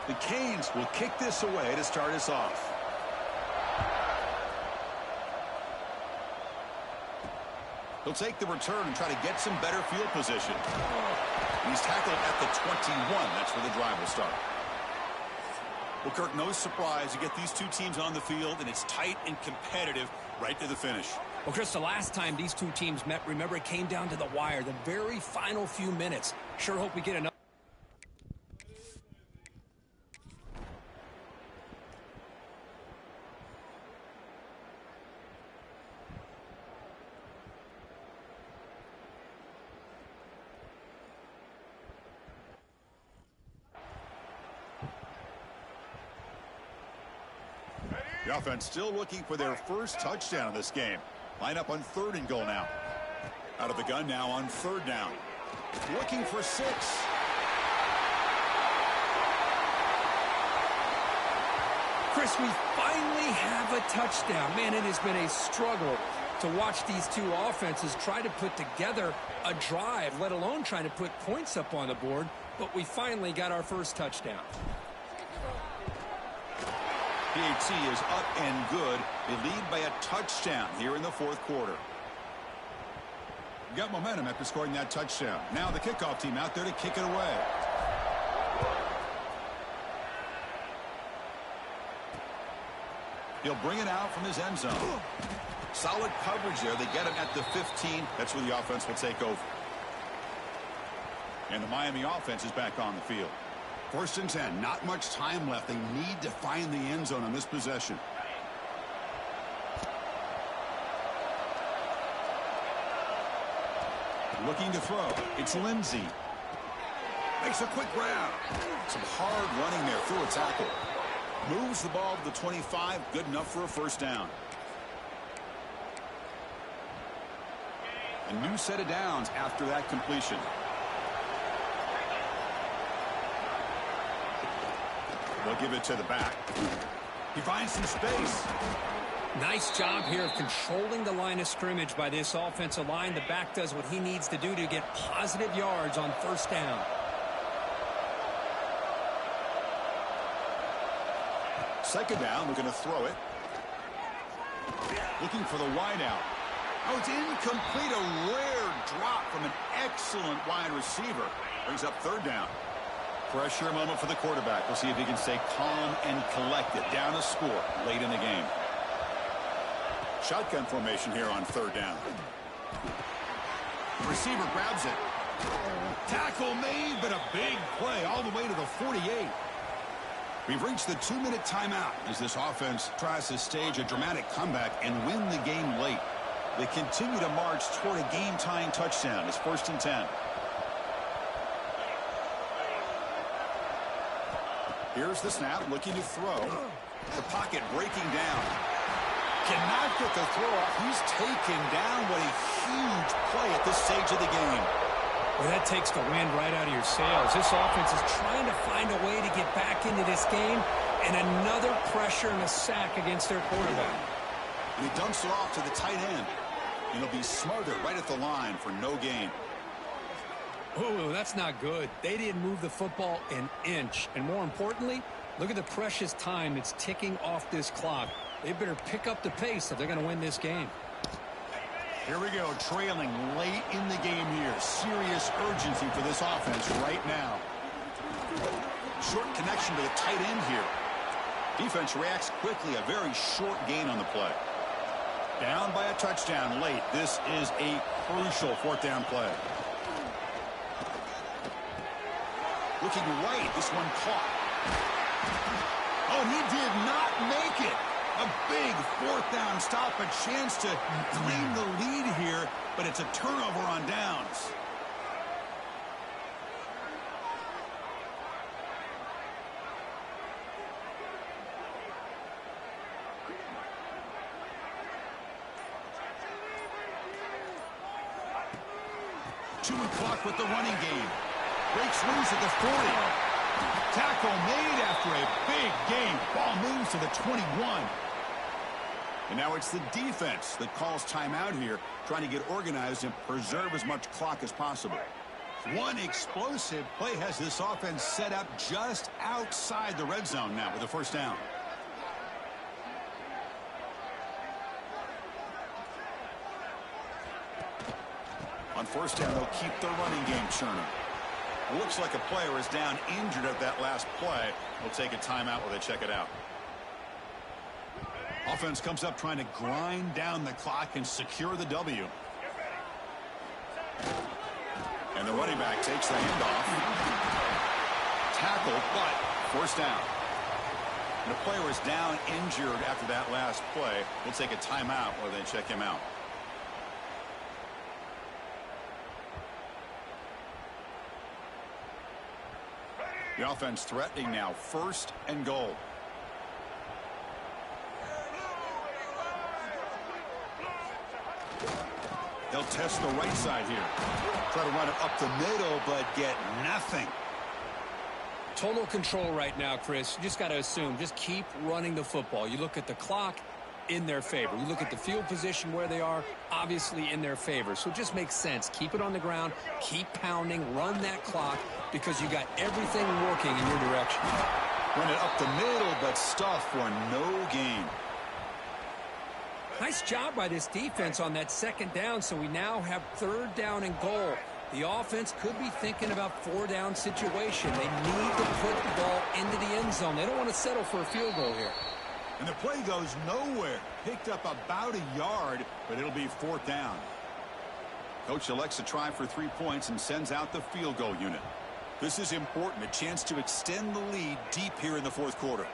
The Canes will kick this away to start us off. He'll take the return and try to get some better field position. He's tackled at the 21. That's where the drive will start. Well, Kirk, no surprise. You get these two teams on the field, and it's tight and competitive right to the finish. Well, Chris, the last time these two teams met, remember, it came down to the wire, the very final few minutes. Sure hope we get another. The offense still looking for their first touchdown in this game. Line up on 3rd and goal now. Out of the gun now on 3rd down. Looking for 6. Chris, we finally have a touchdown. Man, it has been a struggle to watch these two offenses try to put together a drive, let alone trying to put points up on the board. But we finally got our first touchdown. PAT is up and good. They lead by a touchdown here in the 4th quarter. Got momentum after scoring that touchdown. Now the kickoff team out there to kick it away. He'll bring it out from his end zone. Solid coverage there. They get him at the 15. That's where the offense will take over. And the Miami offense is back on the field. 1st and 10. Not much time left. They need to find the end zone on this possession. Looking to throw. It's Lindsey. Makes a quick grab. Some hard running there through a tackle. Moves the ball to the 25. Good enough for a 1st down. A new set of downs after that completion. They'll give it to the back. He finds some space. Nice job here of controlling the line of scrimmage by this offensive line. The back does what he needs to do to get positive yards on 1st down. Second down, we're going to throw it. Looking for the wide out. Oh, it's incomplete. A rare drop from an excellent wide receiver. Brings up 3rd down. Pressure moment for the quarterback. We'll see if he can stay calm and collected. Down a score late in the game. Shotgun formation here on 3rd down. Receiver grabs it. Tackle made, but a big play all the way to the 48. We've reached the 2-minute timeout as this offense tries to stage a dramatic comeback and win the game late. They continue to march toward a game-tying touchdown. It's 1st and 10. Here's the snap, looking to throw. The pocket breaking down. Cannot get the throw off. He's taken down. What a huge play at this stage of the game. Well, that takes the wind right out of your sails. This offense is trying to find a way to get back into this game, and another pressure and a sack against their quarterback. And he dumps it off to the tight end. And he'll be smothered right at the line for no gain. Oh, that's not good. They didn't move the football an inch. And more importantly, look at the precious time that's ticking off this clock. They better pick up the pace if they're going to win this game. Here we go, trailing late in the game here. Serious urgency for this offense right now. Short connection to the tight end here. Defense reacts quickly. A very short gain on the play. Down by a touchdown late. This is a crucial 4th down play. Looking right, this one caught. Oh, he did not make it. A big 4th down stop, a chance to claim the lead here, but it's a turnover on downs. Chewing clock with the running game. Breaks loose at the 40. Tackle made after a big game. Ball moves to the 21. And now it's the defense that calls timeout here, trying to get organized and preserve as much clock as possible. One explosive play has this offense set up just outside the red zone now with a first down. On first down, they'll keep the running game churning. Looks like a player is down injured at that last play. We'll take a timeout while they check it out. Offense comes up trying to grind down the clock and secure the W. And the running back takes the handoff. Tackle, but first down. And the player is down injured after that last play. We'll take a timeout while they check him out. The offense threatening now, first and goal. They'll test the right side here. Try to run it up the middle, but get nothing. Total control right now, Chris. You just got to assume, just keep running the football. You look at the clock, in their favor. You look at the field position where they are, obviously in their favor. So it just makes sense. Keep it on the ground, keep pounding, run that clock, because you got everything working in your direction. Run it up the middle, but stuff for no gain. Nice job by this defense on that second down, so we now have third down and goal. The offense could be thinking about four-down situation. They need to put the ball into the end zone. They don't want to settle for a field goal here. And the play goes nowhere. Picked up about a yard, but it'll be fourth down. Coach elects to try for 3 points and sends out the field goal unit. This is important, a chance to extend the lead deep here in the fourth quarter.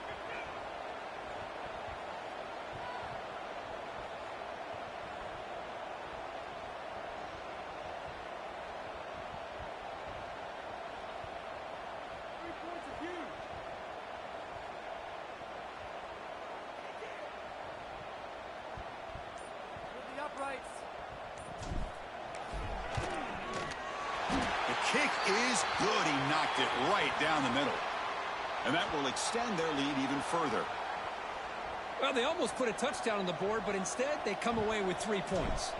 Kick is good. He knocked it right down the middle. And that will extend their lead even further. Well, they almost put a touchdown on the board, but instead they come away with 3 points.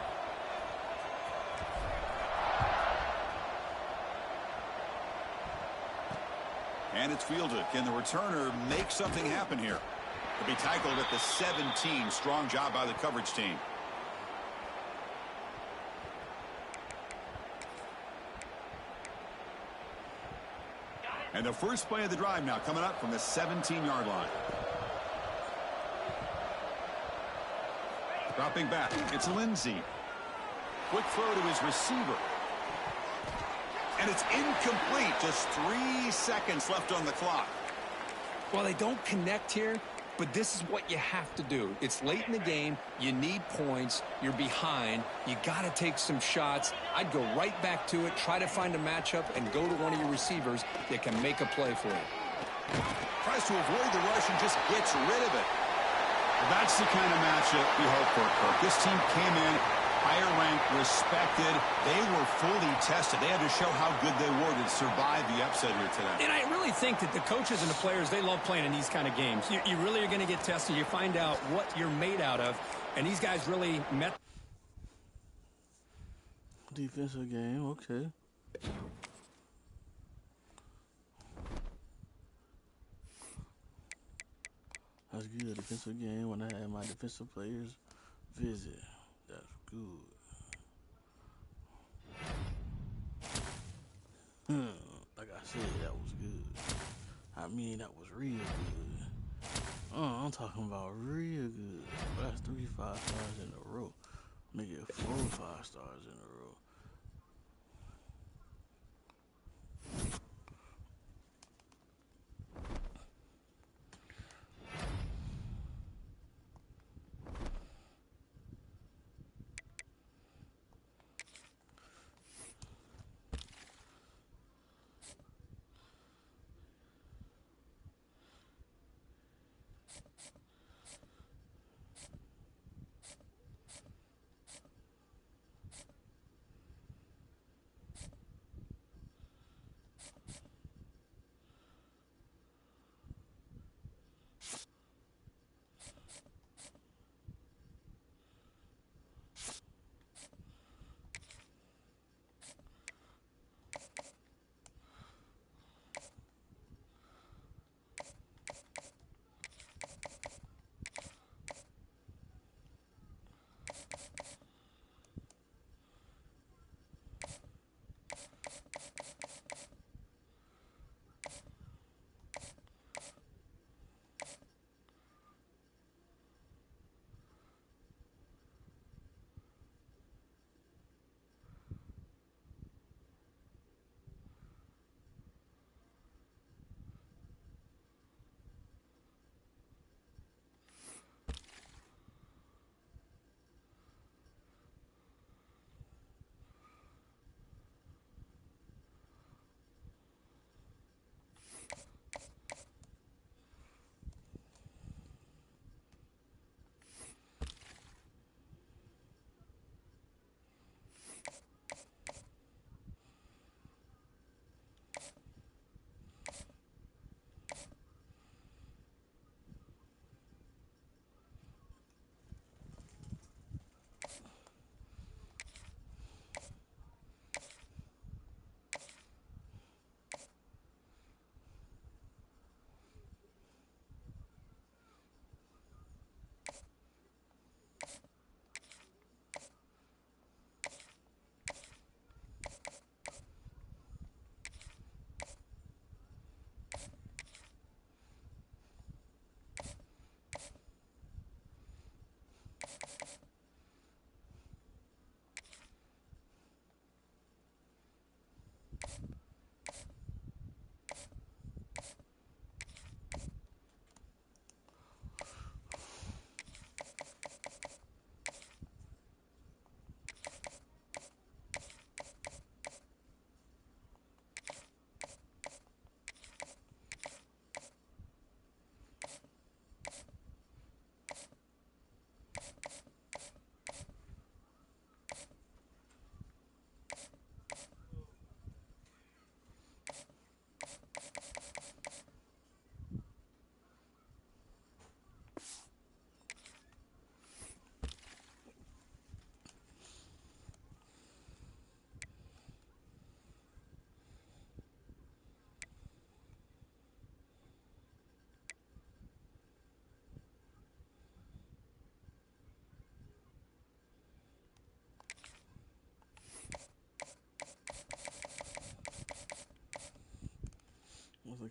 And it's fielded. Can the returner make something happen here? He'll be tackled at the 17. Strong job by the coverage team. And the first play of the drive now coming up from the 17-yard line. Dropping back, it's Lindsey. Quick throw to his receiver. And it's incomplete. Just 3 seconds left on the clock. Well, they don't connect here, but this is what you have to do. It's late in the game. You need points. You're behind. You got to take some shots. I'd go right back to it, try to find a matchup, and go to one of your receivers that can make a play for you. Tries to avoid the rush and just gets rid of it. That's the kind of matchup we hope for, Kirk. This team came in higher ranked, respected. They were fully tested. They had to show how good they were to survive the upset here today. And I really think that the coaches and the players, they love playing in these kind of games. You really are going to get tested. You find out what you're made out of. And these guys really met. Defensive game, okay. That's good. Defensive game when I had my defensive players visit. That's good. Like I said, that was good. I mean, that was real good. I'm talking about real good. That's 3 5 stars in a row. Make it 4 5 stars in a row.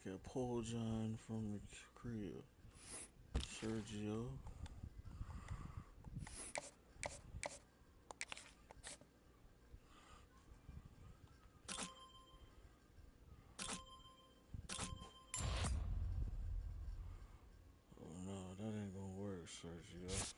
look at Paul John from the crib. Sergio. Oh no, that ain't gonna work, Sergio.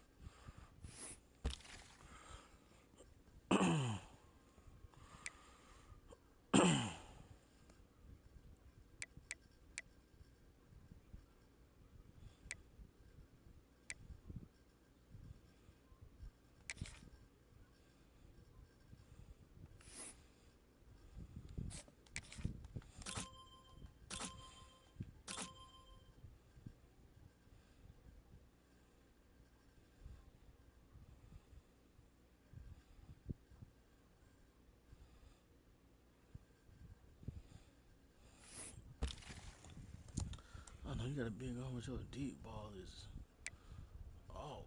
I know you got a big arm, but your deep ball is off.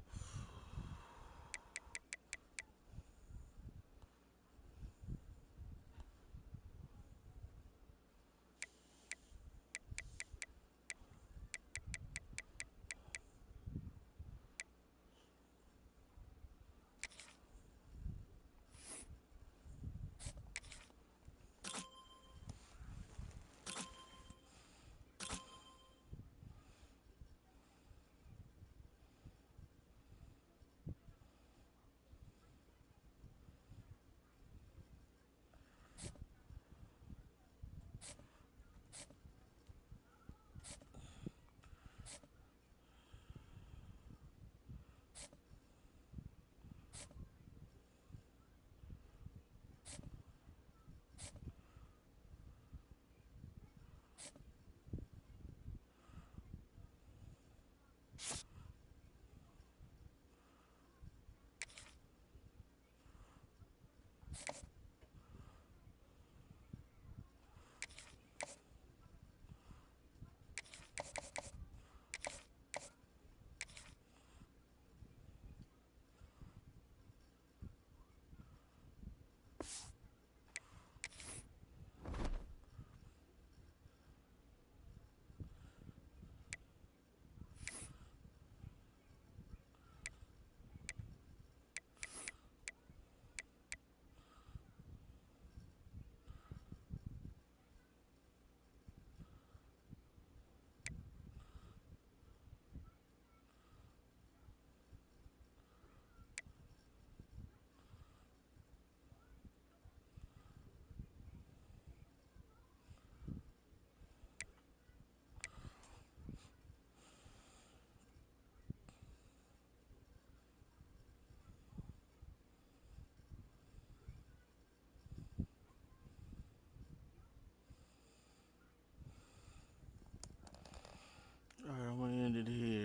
Alright, I'm gonna end it here.